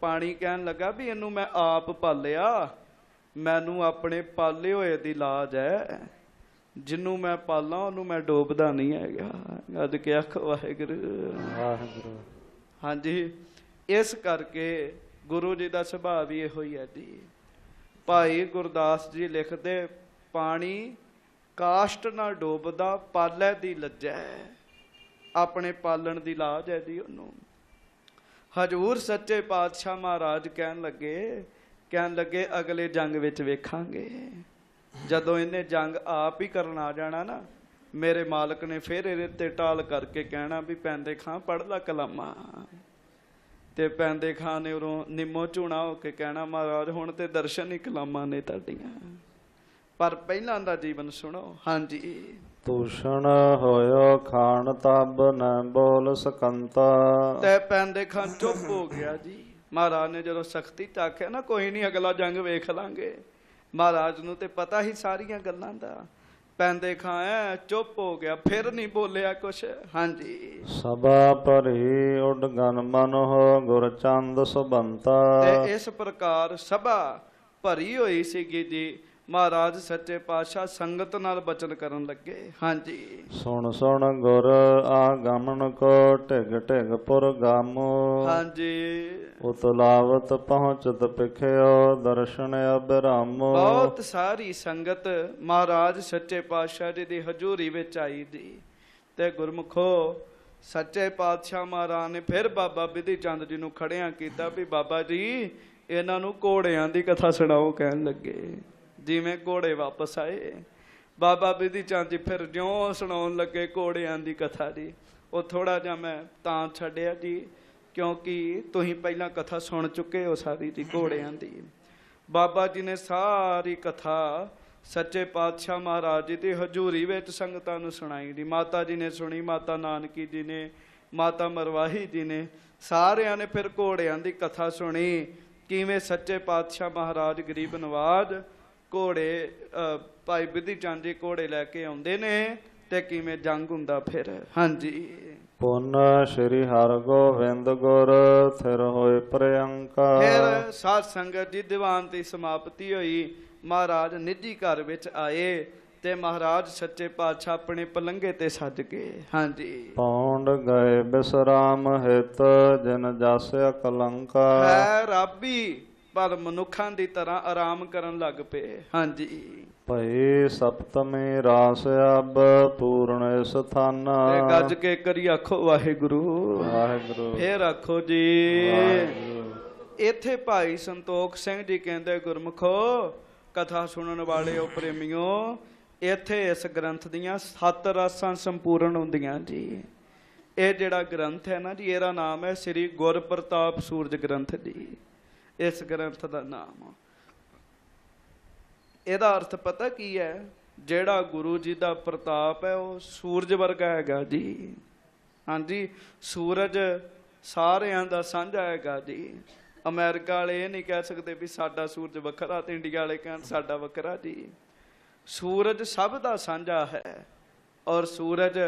ਪਾਣੀ ਕਹਿਣ ਲੱਗਾ ਵੀ ਇਹਨੂੰ ਮੈਂ ਆਪ ਪਾਲਿਆ, ਮੈਨੂੰ ਆਪਣੇ ਪਾਲੇ ਹੋਏ ਦੀ ਲਾਜ ਹੈ, ਜਿਹਨੂੰ ਮੈਂ ਪਾਲਾਂ ਉਹਨੂੰ ਮੈਂ ਡੋਬਦਾ ਨਹੀਂ ਹੈਗਾ। ਅੱਜ ਕਿ ਆਖ ਵਾਹਿਗੁਰੂ ਵਾਹਿਗੁਰੂ। ਹਾਂਜੀ, ਇਸ ਕਰਕੇ ਗੁਰੂ ਜੀ ਦਾ ਸੁਭਾਅ ਵੀ ਇਹੋ ਹੀ ਹੈ ਜੀ। ਭਾਈ ਗੁਰਦਾਸ ਜੀ ਲਿਖਦੇ ਪਾਣੀ ਕਾਸ਼ਟ ਨਾ ਡੋਬਦਾ, ਪਾਲੇ ਦੀ ਲੱਜੈ। ਆਪਣੇ ਪਾਲਣ ਦੀ ਲਾਜ ਹੈ ਜੀ ਉਹਨੂੰ। ਹਜ਼ੂਰ ਸੱਚੇ ਪਾਤਸ਼ਾਹ ਮਹਾਰਾਜ ਕਹਿਣ ਲੱਗੇ ਅਗਲੇ ਜੰਗ ਵਿੱਚ ਵੇਖਾਂਗੇ। ਜਦੋਂ ਇਹਨੇ ਜੰਗ ਆਪ ਹੀ ਕਰਨ ਆ ਜਾਣਾ ਨਾ, ਮੇਰੇ ਮਾਲਕ ਨੇ ਫਿਰ ਇਹਦੇ ਤੇ ਟਾਲ ਕਰਕੇ ਕਹਿਣਾ ਵੀ ਪੈਂਦੇ ਖਾਂ ਪੜ੍ਹ ਲਾ ਕਲਾਮਾਂ। ਤੇ ਪੈਂਦੇ ਖਾਂ ਨੇ ਉਰੋਂ ਨਿੰਮੋ ਝੂਣਾ ਹੋ ਕੇ ਕਹਿਣਾ ਮਹਾਰਾਜ ਹੁਣ ਤੇ ਦਰਸ਼ਨ ਹੀ ਕਲਾਮਾਂ ਨੇ ਤੁਹਾਡੀਆਂ, ਪਰ ਪਹਿਲਾਂ ਦਾ ਜੀਵਨ ਸੁਣੋ। ਹਾਂਜੀ, ਤੂਸ਼ਣ ਹੋਇਓ ਖਾਣ ਤਬ ਨ ਬੋਲ ਸਕੰਤਾ। ਤੇ ਪੈਂਦੇ ਖਾਂ ਚੁੱਪ ਹੋ ਗਿਆ ਜੀ। ਮਹਾਰਾਜ ਨੇ ਜਦੋਂ ਸਖਤੀ ਚ ਆਖਿਆ ਨਾ ਕੋਈ ਨਹੀਂ ਅਗਲਾ ਜੰਗ ਵੇਖ ਲਾਂਗੇ, ਮਹਾਰਾਜ ਨੂੰ ਤੇ ਪਤਾ ਹੀ ਸਾਰੀਆਂ ਗੱਲਾਂ ਦਾ। ਪੈਂਦੇ ਖਾਂ ਚੁੱਪ ਹੋ ਗਿਆ, ਫਿਰ ਨਹੀਂ ਬੋਲਿਆ ਕੁਛ। ਹਾਂਜੀ, ਸਭਾ ਭਰੀ ਉਡ ਗਨ ਮਨ ਹੋ ਗੁਰਚੰਦ ਸੁਬੰਤਾ। ਤੇ ਇਸ ਪ੍ਰਕਾਰ ਸਭਾ ਭਰੀ ਹੋਈ ਸੀਗੀ ਜੀ। ਮਹਾਰਾਜ ਸੱਚੇ ਪਾਤਸ਼ਾਹ ਸੰਗਤ ਨਾਲ ਬਚਨ ਕਰਨ ਲੱਗੇ। ਹਾਂਜੀ, ਸੁਣ ਸੁਣ ਗੁਰ ਆਗਮਨ ਕੋ ਢਿਗ ਢਿਗ ਪੁਰ ਗਾਮੋ। ਹਾਂਜੀ, ਉਤਲਾਵਤ ਪਹੁੰਚਤ ਪਿਖਿਓ ਦਰਸ਼ਨ ਅਬਰਾਮੋ। ਬਹੁਤ ਸਾਰੀ ਸੰਗਤ ਮਹਾਰਾਜ ਸੱਚੇ ਪਾਤਸ਼ਾਹ ਜੀ ਦੀ ਹਜ਼ੂਰੀ ਵਿੱਚ ਆਈ ਜੀ। ਤੇ ਗੁਰਮੁਖੋ ਸੱਚੇ ਪਾਤਸ਼ਾਹ ਮਹਾਰਾਜ ਨੇ ਫਿਰ ਬਾਬਾ ਬਿਧੀ ਚੰਦ ਜੀ ਨੂੰ ਖੜਿਆਂ ਕੀਤਾ ਵੀ ਬਾਬਾ ਜੀ ਇਹਨਾਂ ਨੂੰ ਘੋੜਿਆਂ ਦੀ ਕਥਾ ਸੁਣਾਓ। ਕਹਿਣ ਲੱਗੇ ਜਿਵੇਂ ਘੋੜੇ ਵਾਪਸ ਆਏ। ਬਾਬਾ ਬਿਧੀ ਚੰਦ ਜੀ ਫਿਰ ਜਿਉਂ ਸੁਣਾਉਣ ਲੱਗੇ ਘੋੜਿਆਂ ਦੀ ਕਥਾ ਜੀ। ਉਹ ਥੋੜਾ ਜਿਹਾ ਮੈਂ ਤਾਂ ਛੱਡਿਆ ਜੀ ਕਿਉਂਕਿ ਤੁਸੀਂ ਪਹਿਲਾਂ ਕਥਾ ਸੁਣ ਚੁੱਕੇ ਹੋ ਸਾਰੀ ਜੀ ਘੋੜਿਆਂ ਦੀ। ਬਾਬਾ ਜੀ ਨੇ ਸਾਰੀ ਕਥਾ ਸੱਚੇ ਪਾਤਸ਼ਾਹ ਮਹਾਰਾਜ ਜੀ ਦੀ ਹਜ਼ੂਰੀ ਵਿੱਚ ਸੰਗਤਾਂ ਨੂੰ ਸੁਣਾਈ ਜੀ। ਮਾਤਾ ਜੀ ਨੇ ਸੁਣੀ, ਮਾਤਾ ਨਾਨਕੀ ਜੀ ਨੇ, ਮਾਤਾ ਮਰਵਾਹੀ ਜੀ ਨੇ, ਸਾਰਿਆਂ ਨੇ ਫਿਰ ਘੋੜਿਆਂ ਦੀ ਕਥਾ ਸੁਣੀ। ਕਿਵੇਂ ਸੱਚੇ ਪਾਤਸ਼ਾਹ ਮਹਾਰਾਜ ਗਰੀਬ ਨਵਾਜ ਘੋੜੇ ਭਾਈ ਬਿਧੀ ਚੰਦ ਜੀ ਘੋੜੇ ਲੈ ਕੇ ਆਉਂਦੇ ਨੇ ਤੇ ਕਿਵੇਂ ਜੰਗ ਹੁੰਦਾ ਫਿਰ। ਹਾਂਜੀ, ਪੁਨ ਸ਼੍ਰੀ ਹਰਗੋਬਿੰਦ ਗੁਰ ਥਿਰ ਹੋਏ ਪ੍ਰਿਅੰਕਾ। ਫਿਰ ਸਾਧ ਸੰਗਤ ਜੀ ਦੀਵਾਨ ਦੀ ਸਮਾਪਤੀ ਹੋਈ। ਮਹਾਰਾਜ ਨਿੱਜੀ ਘਰ ਵਿੱਚ ਆਏ ਤੇ ਮਹਾਰਾਜ ਸੱਚੇ ਪਾਤਸ਼ਾਹ ਆਪਣੇ ਪਲੰਘੇ ਤੇ ਸੱਜ ਗਏ। ਹਾਂਜੀ, ਪੌਂਡ ਗਏ ਬਿਸਰਾਮ ਹਿਤ ਜਿਨ ਜਾਸਿਆ ਕਲੰਕਾ। ਹੈ ਰਾਬੀ ਪਰ ਮਨੁੱਖਾਂ ਦੀ ਤਰ੍ਹਾਂ ਆਰਾਮ ਕਰਨ ਲੱਗ ਪਏ। ਹਾਂਜੀ, ਭਈ ਸਪਤਮੀ ਰਾਸ ਅਬ ਪੂਰਨ ਸਥਾਨਾ। ਇਹ ਗੱਜ ਕੇ ਕਰੀ ਆਖੋ ਵਾਹਿਗੁਰੂ ਵਾਹਿਗੁਰੂ। ਫੇਰ ਆਖੋ ਜੀ ਵਾਹਿਗੁਰੂ। ਇੱਥੇ ਭਾਈ ਸੰਤੋਖ ਸਿੰਘ ਜੀ ਕਹਿੰਦੇ ਗੁਰਮੁਖੋ ਕਥਾ ਸੁਣਨ ਵਾਲਿਓ ਪ੍ਰੇਮੀਓ, ਇੱਥੇ ਇਸ ਗ੍ਰੰਥ ਦੀਆਂ 7 ਰਾਸਾਂ ਸੰਪੂਰਨ ਹੁੰਦੀਆਂ ਜੀ। ਇਹ ਜਿਹੜਾ ਗ੍ਰੰਥ ਹੈ ਨਾ ਜੀ, ਇਹਦਾ ਨਾਮ ਹੈ ਸ੍ਰੀ ਗੁਰਪ੍ਰਤਾਪ ਸੂਰਜ ਗ੍ਰੰਥ ਜੀ। ਇਸ ਗ੍ਰੰਥ ਦਾ ਨਾਮ, ਇਹਦਾ ਅਰਥ ਪਤਾ ਕੀ ਹੈ? ਜਿਹੜਾ ਗੁਰੂ ਜੀ ਦਾ ਪ੍ਰਤਾਪ ਹੈ ਉਹ ਸੂਰਜ ਵਰਗਾ ਹੈਗਾ ਜੀ। ਹਾਂਜੀ, ਸੂਰਜ ਸਾਰਿਆਂ ਦਾ ਸਾਂਝਾ ਹੈਗਾ ਜੀ। ਅਮਰੀਕਾ ਵਾਲੇ ਇਹ ਨਹੀਂ ਕਹਿ ਸਕਦੇ ਵੀ ਸਾਡਾ ਸੂਰਜ ਵੱਖਰਾ ਤੇ ਇੰਡੀਆ ਵਾਲੇ ਕਹਿਣ ਸਾਡਾ ਵੱਖਰਾ ਜੀ। ਸੂਰਜ ਸਭ ਦਾ ਸਾਂਝਾ ਹੈ ਔਰ ਸੂਰਜ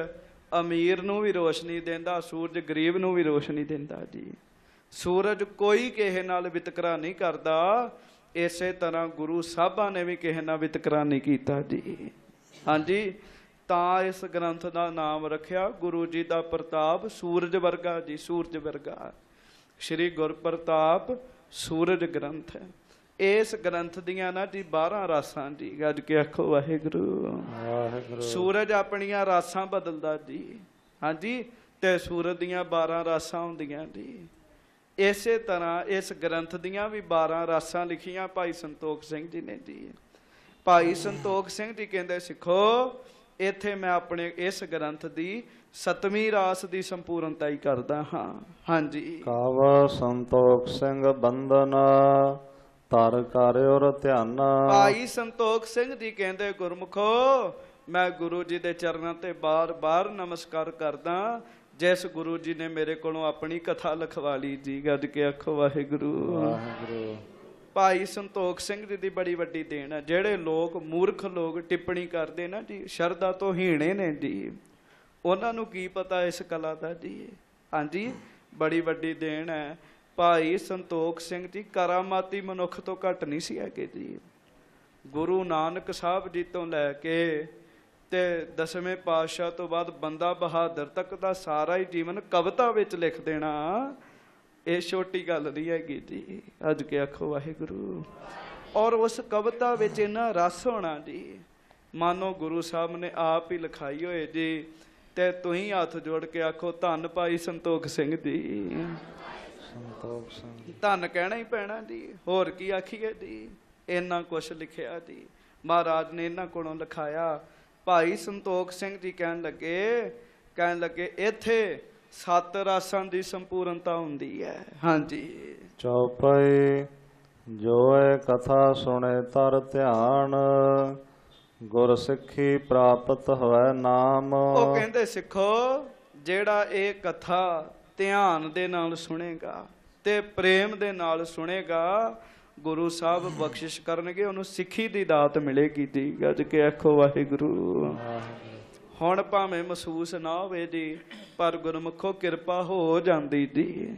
ਅਮੀਰ ਨੂੰ ਵੀ ਰੋਸ਼ਨੀ ਦਿੰਦਾ, ਸੂਰਜ ਗਰੀਬ ਨੂੰ ਵੀ ਰੋਸ਼ਨੀ ਦਿੰਦਾ ਜੀ। ਸੂਰਜ ਕੋਈ ਕਿਸੇ ਨਾਲ ਵਿਤਕਰਾ ਨਹੀਂ ਕਰਦਾ। ਇਸੇ ਤਰ੍ਹਾਂ ਗੁਰੂ ਸਾਹਿਬਾਂ ਨੇ ਵੀ ਕਿਸੇ ਨਾਲ ਵਿਤਕਰਾ ਨਹੀਂ ਕੀਤਾ ਜੀ। ਹਾਂਜੀ, ਤਾਂ ਇਸ ਗ੍ਰੰਥ ਦਾ ਨਾਮ ਰੱਖਿਆ ਗੁਰੂ ਜੀ ਦਾ ਪ੍ਰਤਾਪ ਸੂਰਜ ਵਰਗਾ ਜੀ। ਸੂਰਜ ਵਰਗਾ ਸ਼੍ਰੀ ਗੁਰਪ੍ਰਤਾਪ ਸੂਰਜ ਗ੍ਰੰਥ ਹੈ। ਇਸ ਗ੍ਰੰਥ ਦੀਆਂ ਨਾ ਜੀ 12 ਰਾਸਾਂ ਜੀ। ਗੱਜ ਕੇ ਆਖੋ ਵਾਹਿਗੁਰੂ ਵਾਹਿਗੁਰੂ। ਸੂਰਜ ਆਪਣੀਆਂ ਰਾਸਾਂ ਬਦਲਦਾ ਜੀ। ਹਾਂਜੀ, ਤੇ ਸੂਰਜ ਦੀਆਂ 12 ਰਾਸਾਂ ਹੁੰਦੀਆਂ ਜੀ। ਇਸੇ ਤਰ੍ਹਾਂ ਇਸ ਗ੍ਰੰਥ ਦੀਆਂ ਵੀ 12 ਰਾਸਾਂ ਲਿਖੀਆਂ ਭਾਈ ਸੰਤੋਖ ਸਿੰਘ ਜੀ ਨੇ ਜੀ। ਭਾਈ ਸੰਤੋਖ ਸਿੰਘ ਜੀ ਕਹਿੰਦੇ ਸਿੱਖੋ ਇੱਥੇ ਮੈਂ ਆਪਣੇ ਇਸ ਗ੍ਰੰਥ ਦੀ ਸਤਵੀਂ ਰਾਸ ਦੀ ਸੰਪੂਰਨਤਾ ਹੀ ਕਰਦਾ ਹਾਂ। ਹਾਂਜੀ। ਕਾਵ ਸੰਤੋਖ ਸਿੰਘ ਬੰਧਨ ਧਰ ਕਰ ਔਰ ਧਿਆਨ। ਭਾਈ ਸੰਤੋਖ ਸਿੰਘ ਜੀ ਕਹਿੰਦੇ, ਗੁਰਮੁਖੋ ਮੈਂ ਗੁਰੂ ਜੀ ਦੇ ਚਰਨਾਂ ਤੇ ਬਾਰ-ਬਾਰ ਨਮਸਕਾਰ ਕਰਦਾ, ਜਿਸ ਗੁਰੂ ਜੀ ਨੇ ਮੇਰੇ ਕੋਲੋਂ ਆਪਣੀ ਕਥਾ ਲਿਖਵਾ ਲਈ ਜੀ। ਗੱਜ ਕੇ ਆਖੋ ਵਾਹਿਗੁਰੂ ਵਾਹਿਗੁਰੂ। ਭਾਈ ਸੰਤੋਖ ਸਿੰਘ ਜੀ ਦੀ ਬੜੀ ਵੱਡੀ ਦੇਣ ਹੈ। ਜਿਹੜੇ ਲੋਕ ਮੂਰਖ ਲੋਕ ਟਿੱਪਣੀ ਕਰਦੇ ਨਾ ਜੀ, ਸ਼ਰਧਾ ਤੋਂ ਹੀਣੇ ਨੇ ਜੀ, ਉਹਨਾਂ ਨੂੰ ਕੀ ਪਤਾ ਇਸ ਕਲਾ ਦਾ ਜੀ। ਹਾਂਜੀ, ਬੜੀ ਵੱਡੀ ਦੇਣ ਹੈ। ਭਾਈ ਸੰਤੋਖ ਸਿੰਘ ਜੀ ਕਰਾਮਾਤੀ ਮਨੁੱਖ ਤੋਂ ਘੱਟ ਨਹੀਂ ਸੀ ਹੈਗੇ ਜੀ। ਗੁਰੂ ਨਾਨਕ ਸਾਹਿਬ ਜੀ ਤੋਂ ਲੈ ਕੇ ਤੇ 10ਵੇਂ ਪਾਤਸ਼ਾਹ ਤੋਂ ਬਾਅਦ ਬੰਦਾ ਬਹਾਦਰ ਤੱਕ ਦਾ ਸਾਰਾ ਹੀ ਜੀਵਨ ਕਵਿਤਾ ਵਿੱਚ ਲਿਖ ਦੇਣਾ, ਇਹ ਛੋਟੀ ਗੱਲ ਨਹੀਂ ਹੈਗੀ ਜੀ। ਅੱਜ ਕੇ ਆਖੋ ਵਾਹਿਗੁਰੂ। ਔਰ ਉਸ ਕਵਿਤਾ ਵਿੱਚ ਇੰਨਾ ਰਸ ਹੋਣਾ ਜੀ, ਮਾਨੋ ਗੁਰੂ ਸਾਹਿਬ ਨੇ ਆਪ ਹੀ ਲਿਖਾਈ ਹੋਏ ਜੀ। ਤੇ ਤੁਸੀਂ ਹੱਥ ਜੋੜ ਕੇ ਆਖੋ ਧੰਨ ਭਾਈ ਸੰਤੋਖ ਸਿੰਘ ਜੀ। ਸੰਤੋਖ ਸਿੰਘ ਧੰਨ ਕਹਿਣਾ ਹੀ ਪੈਣਾ ਜੀ, ਹੋਰ ਕੀ ਆਖੀਏ ਜੀ। ਇੰਨਾ ਕੁਛ ਲਿਖਿਆ ਜੀ ਮਹਾਰਾਜ ਨੇ, ਇਹਨਾਂ ਕੋਲੋਂ ਲਿਖਾਇਆ। ਭਾਈ ਸੰਤੋਖ ਸਿੰਘ ਜੀ ਕਹਿਣ ਲੱਗੇ ਇੱਥੇ 7 ਰਾਸਾਂ ਦੀ ਸੰਪੂਰਨਤਾ ਹੁੰਦੀ ਹੈ। ਹਾਂਜੀ। ਚੌਪਈ ਜੋ ਇਹ ਕਥਾ ਸੁਣੇ ਤਰ ਧਿਆਨ, ਗੁਰ ਸਿੱਖੀ ਪ੍ਰਾਪਤ ਹੋਵੇ ਨਾਮ। ਉਹ ਕਹਿੰਦੇ ਸਿੱਖੋ, ਜਿਹੜਾ ਇਹ ਕਥਾ ਧਿਆਨ ਦੇ ਨਾਲ ਸੁਣੇਗਾ ਤੇ ਪ੍ਰੇਮ ਦੇ ਨਾਲ ਸੁਣੇਗਾ, ਗੁਰੂ ਸਾਹਿਬ ਬਖਸ਼ਿਸ਼ ਕਰਨਗੇ, ਉਹਨੂੰ ਸਿੱਖੀ ਦੀ ਦਾਤ ਮਿਲੇਗੀ ਜੀ। ਗੱਜ ਕੇ ਆਖੋ ਵਾਹਿਗੁਰੂ। ਹੁਣ ਭਾਵੇਂ ਮਹਿਸੂਸ ਨਾ ਹੋਵੇ ਜੀ, ਪਰ ਗੁਰਮੁਖੋ ਕਿਰਪਾ ਹੋ ਜਾਂਦੀ ਜੀ।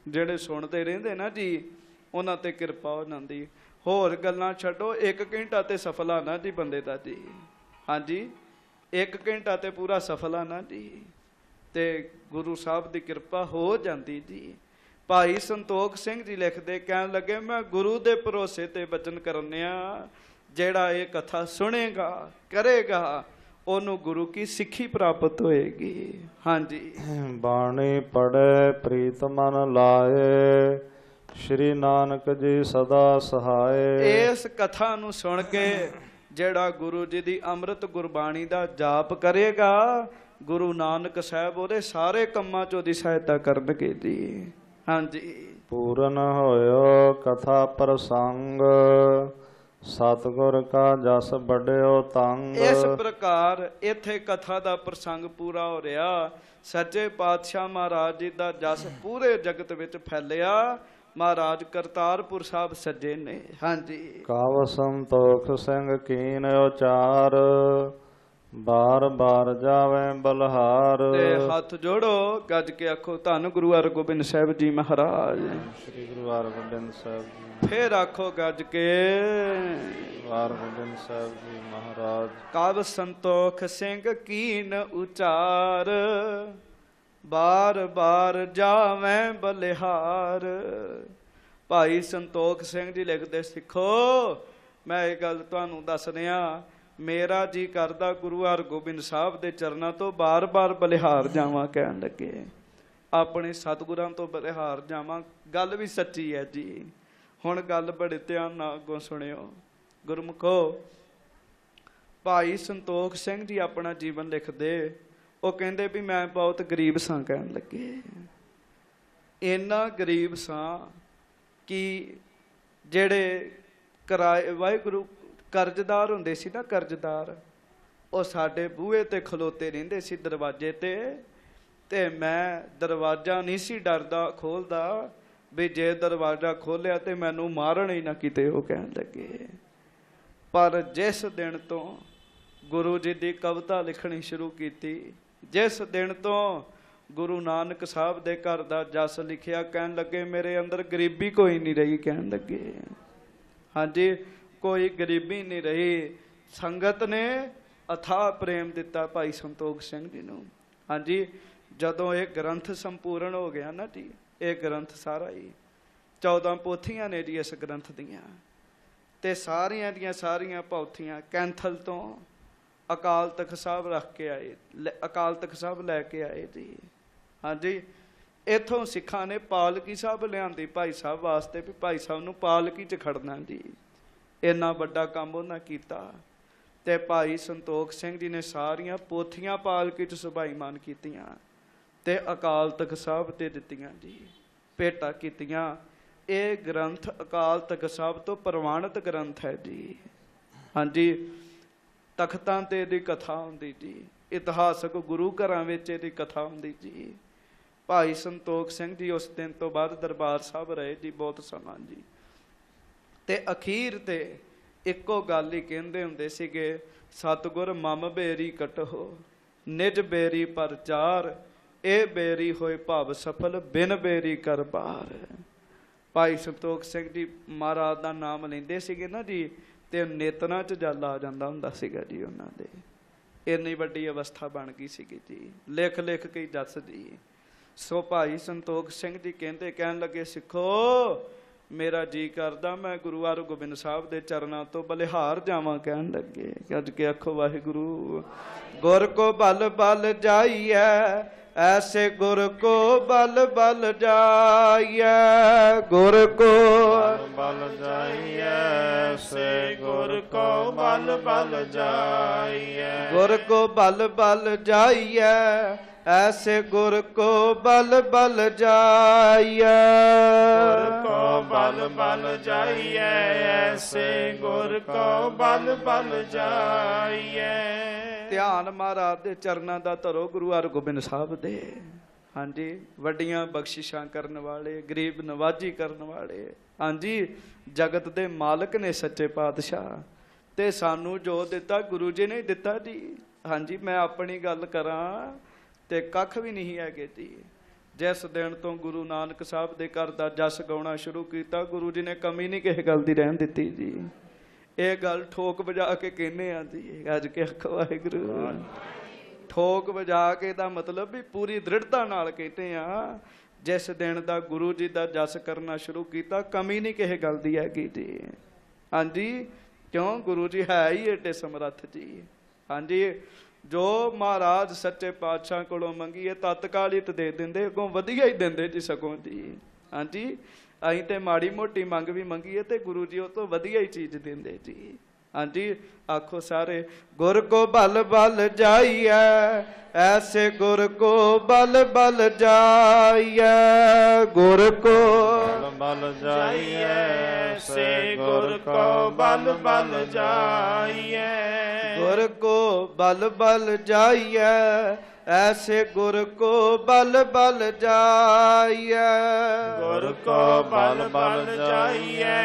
ਜਿਹੜੇ ਸੁਣਦੇ ਰਹਿੰਦੇ ਨਾ ਜੀ, ਉਹਨਾਂ ਤੇ ਕਿਰਪਾ ਹੋ ਜਾਂਦੀ। ਹੋਰ ਗੱਲਾਂ ਛੱਡੋ, 1 ਘੰਟਾ ਤੇ ਸਫਲਾ ਨਾ ਜੀ ਬੰਦੇ ਦਾ ਜੀ। ਹਾਂਜੀ, 1 ਘੰਟਾ ਤੇ ਪੂਰਾ ਸਫਲਾ ਨਾ ਜੀ, ਤੇ ਗੁਰੂ ਸਾਹਿਬ ਦੀ ਕਿਰਪਾ ਹੋ ਜਾਂਦੀ ਜੀ। ਭਾਈ ਸੰਤੋਖ ਸਿੰਘ ਜੀ ਲਿਖਦੇ, ਕਹਿਣ ਲੱਗੇ ਮੈਂ ਗੁਰੂ ਦੇ ਭਰੋਸੇ ਤੇ ਬਚਨ ਕਰਨਿਆ, ਜਿਹੜਾ ਇਹ ਕਥਾ ਸੁਣੇਗਾ ਕਰੇਗਾ, ਉਹਨੂੰ ਗੁਰੂ ਕੀ ਸਿੱਖੀ ਪ੍ਰਾਪਤ ਹੋਏਗੀ। ਹਾਂਜੀ। ਬਾਣੀ ਪੜ੍ਹੇ ਪ੍ਰੀਤ ਮਨ ਲਾਏ, ਸ਼੍ਰੀ ਨਾਨਕ ਜੀ ਸਦਾ ਸਹਾਏ। ਇਸ ਕਥਾ ਨੂੰ ਸੁਣ ਕੇ ਜਿਹੜਾ ਗੁਰੂ ਜੀ ਦੀ ਅੰਮ੍ਰਿਤ ਗੁਰਬਾਣੀ ਦਾ ਜਾਪ ਕਰੇਗਾ, ਗੁਰੂ ਨਾਨਕ ਸਾਹਿਬ ਉਹਦੇ ਸਾਰੇ ਕੰਮਾਂ 'ਚ ਉਹਦੀ ਸਹਾਇਤਾ ਕਰਨਗੇ ਜੀ। ਹਾਂਜੀ। ਪੂਰਨ ਹੋਇਓ ਕਥਾ ਪ੍ਰਸੰਗ, ਸਤਿਗੁਰ ਕਾ ਜਸ ਵੱਡਿਓ ਤੰਗ। ਇਸ ਪ੍ਰਕਾਰ ਇੱਥੇ ਕਥਾ ਦਾ ਪ੍ਰਸੰਗ ਪੂਰਾ ਹੋ ਰਿਹਾ। ਸੱਚੇ ਪਾਤਸ਼ਾਹ ਮਹਾਰਾਜ ਜੀ ਦਾ ਜਸ ਪੂਰੇ ਜਗਤ ਵਿੱਚ ਫੈਲਿਆ। ਮਹਾਰਾਜ ਕਰਤਾਰਪੁਰ ਸਾਹਿਬ ਸੱਜੇ ਨੇ। ਹਾਂਜੀ। ਕਾਵ ਸੰਤੋਖ ਸਿੰਘ ਕੀਨ ਉਚਾਰ, ਬਾਰ ਬਾਰ ਜਾਵੇ ਬਲਹਾਰ। ਤੇ ਹੱਥ ਜੋੜੋ, ਗੱਜ ਕੇ ਆਖੋ ਧੰਨ ਗੁਰੂ ਹਰਗੋਬਿੰਦ ਸਾਹਿਬ ਜੀ ਮਹਾਰਾਜ। ਸ੍ਰੀ ਗੁਰੂ ਹਰਗੋਬਿੰਦ ਸਾਹਿਬ ਜੀ। ਫੇਰ ਆਖੋ ਗੱਜ ਕੇ ਹਰਗੋਬਿੰਦ ਸਾਹਿਬ ਜੀ ਮਹਾਰਾਜ। ਕਾਵ ਸੰਤੋਖ ਸਿੰਘ ਕੀਨ ਉਚਾਰ, ਬਾਰ ਬਾਰ ਜਾਵੇਂ ਬਲਿਹਾਰ। ਭਾਈ ਸੰਤੋਖ ਸਿੰਘ ਜੀ ਲਿਖਦੇ, ਸਿੱਖੋ ਮੈਂ ਇਹ ਗੱਲ ਤੁਹਾਨੂੰ ਦੱਸ ਰਿਹਾ, ਮੇਰਾ ਜੀ ਕਰਦਾ ਗੁਰੂ ਹਰਗੋਬਿੰਦ ਸਾਹਿਬ ਦੇ ਚਰਨਾਂ ਤੋਂ ਬਾਰ-ਬਾਰ ਬਲਿਹਾਰ ਜਾਵਾਂ। ਕਹਿਣ ਲੱਗੇ ਆਪਣੇ ਸਤਿਗੁਰਾਂ ਤੋਂ ਬਲਿਹਾਰ ਜਾਵਾਂ। ਗੱਲ ਵੀ ਸੱਚੀ ਹੈ ਜੀ। ਹੁਣ ਗੱਲ ਬੜੇ ਧਿਆਨ ਨਾਲ ਅੱਗੋਂ ਸੁਣਿਓ ਗੁਰਮੁਖੋ। ਭਾਈ ਸੰਤੋਖ ਸਿੰਘ ਜੀ ਆਪਣਾ ਜੀਵਨ ਲਿਖਦੇ, ਉਹ ਕਹਿੰਦੇ ਵੀ ਮੈਂ ਬਹੁਤ ਗਰੀਬ ਸਾਂ। ਕਹਿਣ ਲੱਗੇ ਇੰਨਾ ਗਰੀਬ ਸਾਂ ਕਿ ਜਿਹੜੇ ਕਿਰਾਏ ਵਾਹਿਗੁਰੂ ਕਰਜ਼ਦਾਰ ਹੁੰਦੇ ਸੀ ਨਾ, ਕਰਜ਼ਦਾਰ, ਉਹ ਸਾਡੇ ਬੂਹੇ ਤੇ ਖਲੋਤੇ ਰਹਿੰਦੇ ਸੀ ਦਰਵਾਜ਼ੇ ਤੇ ਮੈਂ ਦਰਵਾਜ਼ਾ ਨਹੀਂ ਸੀ ਡਰਦਾ ਖੋਲਦਾ, ਵੀ ਜੇ ਦਰਵਾਜ਼ਾ ਖੋਲਿਆ ਤੇ ਮੈਨੂੰ ਮਾਰਨ ਹੀ ਨਾ ਕਿਤੇ। ਉਹ ਕਹਿਣ ਲੱਗੇ ਪਰ ਜਿਸ ਦਿਨ ਤੋਂ ਗੁਰੂ ਜੀ ਦੀ ਕਵਿਤਾ ਲਿਖਣੀ ਸ਼ੁਰੂ ਕੀਤੀ, ਜਿਸ ਦਿਨ ਤੋਂ ਗੁਰੂ ਨਾਨਕ ਸਾਹਿਬ ਦੇ ਘਰ ਦਾ ਜਸ ਲਿਖਿਆ, ਕਹਿਣ ਲੱਗੇ ਮੇਰੇ ਅੰਦਰ ਗਰੀਬੀ ਕੋਈ ਨਹੀਂ ਰਹੀ। ਕਹਿਣ ਲੱਗੇ ਹਾਂਜੀ, ਕੋਈ ਗਰੀਬੀ ਨਹੀਂ ਰਹੀ। ਸੰਗਤ ਨੇ ਅਥਾਹ ਪ੍ਰੇਮ ਦਿੱਤਾ ਭਾਈ ਸੰਤੋਖ ਸਿੰਘ ਜੀ ਨੂੰ। ਹਾਂਜੀ, ਜਦੋਂ ਇਹ ਗ੍ਰੰਥ ਸੰਪੂਰਨ ਹੋ ਗਿਆ ਨਾ ਜੀ, ਇਹ ਗ੍ਰੰਥ ਸਾਰਾ ਹੀ 14 ਪੋਥੀਆਂ ਨੇ ਜੀ ਇਸ ਗ੍ਰੰਥ ਦੀਆਂ, ਤੇ ਸਾਰੀਆਂ ਦੀਆਂ ਸਾਰੀਆਂ ਪੌਥੀਆਂ ਕੈਂਥਲ ਤੋਂ ਅਕਾਲ ਤਖਤ ਸਾਹਿਬ ਰੱਖ ਕੇ ਆਏ, ਅਕਾਲ ਤਖਤ ਸਾਹਿਬ ਲੈ ਕੇ ਆਏ ਜੀ। ਹਾਂਜੀ, ਇੱਥੋਂ ਸਿੱਖਾਂ ਨੇ ਪਾਲਕੀ ਸਾਹਿਬ ਲਿਆਂਦੀ ਭਾਈ ਸਾਹਿਬ ਵਾਸਤੇ, ਵੀ ਭਾਈ ਸਾਹਿਬ ਨੂੰ ਪਾਲਕੀ 'ਚ ਖੜਨਾ ਜੀ। ਇੰਨਾ ਵੱਡਾ ਕੰਮ ਉਹਨਾਂ ਕੀਤਾ। ਤੇ ਭਾਈ ਸੰਤੋਖ ਸਿੰਘ ਜੀ ਨੇ ਸਾਰੀਆਂ ਪੋਥੀਆਂ ਪਾਲਕੀ 'ਚ ਸੁਭਾਈਮਾਨ ਕੀਤੀਆਂ ਤੇ ਅਕਾਲ ਤਖਤ ਸਾਹਿਬ ਤੇ ਦਿੱਤੀਆਂ ਜੀ, ਭੇਟਾ ਕੀਤੀਆਂ। ਇਹ ਗ੍ਰੰਥ ਅਕਾਲ ਤਖਤ ਸਾਹਿਬ ਤੋਂ ਪ੍ਰਵਾਨਿਤ ਗ੍ਰੰਥ ਹੈ ਜੀ। ਹਾਂਜੀ, ਤਖਤਾਂ ਤੇ ਇਹਦੀ ਕਥਾ ਹੁੰਦੀ ਜੀ, ਇਤਿਹਾਸਕ ਗੁਰੂ ਘਰਾਂ ਵਿੱਚ ਇਹਦੀ ਕਥਾ ਹੁੰਦੀ ਜੀ। ਭਾਈ ਸੰਤੋਖ ਸਿੰਘ ਜੀ ਉਸ ਦਿਨ ਤੋਂ ਬਾਅਦ ਦਰਬਾਰ ਸਾਹਿਬ ਰਹੇ ਜੀ ਬਹੁਤ ਸਮਾਂ ਜੀ, ਤੇ ਅਖੀਰ ਤੇ ਇੱਕੋ ਗੱਲ ਹੀ ਕਹਿੰਦੇ ਹੁੰਦੇ ਸੀਗੇ, ਸਤਿਗੁਰ ਮਮ ਬੇਰੀ ਕਟੋ ਨਿਜ ਬੇਰੀ ਪ੍ਰਚਾਰ, ਇਹ ਬੇਰੀ ਹੋਏ ਭਵ ਸਫਲ ਬਿਨ ਬੇਰੀ ਕਰ ਬਾਰ। ਭਾਈ ਸੰਤੋਖ ਸਿੰਘ ਜੀ ਮਹਾਰਾਜ ਦਾ ਨਾਮ ਲੈਂਦੇ ਸੀਗੇ ਨਾ ਜੀ, ਤੇ ਨੇਤਰਾਂ 'ਚ ਜਲ ਆ ਜਾਂਦਾ ਹੁੰਦਾ ਸੀਗਾ ਜੀ ਉਹਨਾਂ ਦੇ, ਇੰਨੀ ਵੱਡੀ ਅਵਸਥਾ ਬਣ ਗਈ ਸੀਗੀ ਜੀ, ਲਿਖ ਲਿਖ ਕੇ ਜਸ ਜੀ। ਸੋ ਭਾਈ ਸੰਤੋਖ ਸਿੰਘ ਜੀ ਕਹਿਣ ਲੱਗੇ, ਸਿੱਖੋ ਮੇਰਾ ਜੀ ਕਰਦਾ ਮੈਂ ਗੁਰੂ ਹਰਗੋਬਿੰਦ ਸਾਹਿਬ ਦੇ ਚਰਨਾਂ ਤੋਂ ਬਲਿਹਾਰ ਜਾਵਾਂ। ਕਹਿਣ ਲੱਗੇ, ਗੱਜ ਕੇ ਆਖੋ ਵਾਹਿਗੁਰੂ। ਗੁਰ ਕੋ ਬਲ ਬਲ ਜਾਈਐ ਐਸੇ ਗੁਰ ਕੋ ਬਲ ਬਲ ਜਾਈਐ, ਗੁਰ ਕੋ ਬਲ ਜਾਈਐ ਐਸੇ ਗੁਰ ਕੋ ਬਲ ਬਲ ਜਾਈਐ, ਗੁਰ ਕੋ ਬਲ ਬਲ ਜਾਈਐ ਐਸੇ ਗੁਰ ਕੋ ਬਲ ਬਲ ਜਾਈਐ, ਗੁਰ ਕੋ ਬਲ ਬਲ ਜਾਈਐ ਐਸੇ ਗੁਰ ਕੋ ਬਲ ਬਲ ਜਾਈਐ। ਧਿਆਨ ਮਹਾਰਾਜ ਦੇ ਚਰਨਾਂ ਦਾ ਧਰੋ, ਗੁਰੂ ਹਰਗੋਬਿੰਦ ਸਾਹਿਬ ਦੇ। ਹਾਂਜੀ, ਵੱਡੀਆਂ ਬਖਸ਼ਿਸ਼ਾਂ ਕਰਨ ਵਾਲੇ, ਗਰੀਬ ਨਵਾਜੀ ਕਰਨ ਵਾਲੇ, ਹਾਂਜੀ ਜਗਤ ਦੇ ਮਾਲਕ ਨੇ ਸੱਚੇ ਪਾਤਸ਼ਾਹ, ਤੇ ਸਾਨੂੰ ਜੋ ਦਿੱਤਾ ਗੁਰੂ ਜੀ ਨੇ ਦਿੱਤਾ ਜੀ। ਹਾਂਜੀ, ਮੈਂ ਆਪਣੀ ਗੱਲ ਕਰਾਂ ਤੇ ਕੱਖ ਵੀ ਨਹੀਂ ਹੈਗੇ ਜੀ। ਜਿਸ ਦਿਨ ਤੋਂ ਗੁਰੂ ਨਾਨਕ ਸਾਹਿਬ ਦੇ ਘਰ ਦਾ ਜਸ ਗਾਉਣਾ ਸ਼ੁਰੂ ਕੀਤਾ, ਗੁਰੂ ਜੀ ਨੇ ਕਮੀ ਨਹੀਂ ਕਿਸੇ ਗੱਲ ਦੀ ਰਹਿਣ ਦਿੱਤੀ ਜੀ। ਇਹ ਗੱਲ ਠੋਕ ਵਜਾ ਕੇ ਕਹਿੰਦੇ ਆ ਜੀ, ਅੱਜ ਕੇ ਆਖੋ ਵਾਹਿਗੁਰੂ। ਠੋਕ ਵਜਾ ਕੇ ਦਾ ਮਤਲਬ ਵੀ ਪੂਰੀ ਦ੍ਰਿੜਤਾ ਨਾਲ ਕਹਿੰਦੇ ਆ, ਜਿਸ ਦਿਨ ਦਾ ਗੁਰੂ ਜੀ ਦਾ ਜਸ ਕਰਨਾ ਸ਼ੁਰੂ ਕੀਤਾ, ਕਮੀ ਨਹੀਂ ਕਿਸੇ ਗੱਲ ਦੀ ਹੈਗੀ ਜੀ। ਹਾਂਜੀ, ਕਿਉਂ? ਗੁਰੂ ਜੀ ਹੈ ਹੀ ਏਡੇ ਸਮਰੱਥ ਜੀ। ਹਾਂਜੀ, ਜੋ ਮਹਾਰਾਜ ਸੱਚੇ ਪਾਤਸ਼ਾਹ ਕੋਲੋਂ ਮੰਗੀਏ ਤਤਕਾਲ ਹੀ ਦੇ ਦਿੰਦੇ, ਅੱਗੋਂ ਵਧੀਆ ਹੀ ਦਿੰਦੇ ਜੀ ਸਗੋਂ ਜੀ। ਹਾਂਜੀ, ਅਸੀਂ ਤੇ ਮਾੜੀ ਮੋਟੀ ਮੰਗ ਵੀ ਮੰਗੀਏ ਤੇ ਗੁਰੂ ਜੀ ਉਹ ਤੋਂ ਵਧੀਆ ਹੀ ਚੀਜ਼ ਦਿੰਦੇ ਜੀ। ਹਾਂਜੀ, ਆਖੋ ਸਾਰੇ। ਗੁਰ ਕੋ ਬਲ ਬਲ ਜਾਈਐ ਐਸੇ ਗੁਰ ਕੋ ਬਲ ਬਲ ਜਾਈਐ, ਗੁਰ ਕੋ ਬਲ ਜਾਈਐ ਐਸੇ ਗੁਰ ਕੋ ਬਲ ਬਲ ਜਾਈਐ, ਗੁਰ ਕੋ ਬਲ ਬਲ ਜਾਈਐ ਐਸੇ ਗੁਰ ਕੋ ਬਲ ਬਲ ਜਾਈਐ, ਗੁਰ ਕੋ ਬਲ ਬਲ ਜਾਈਐ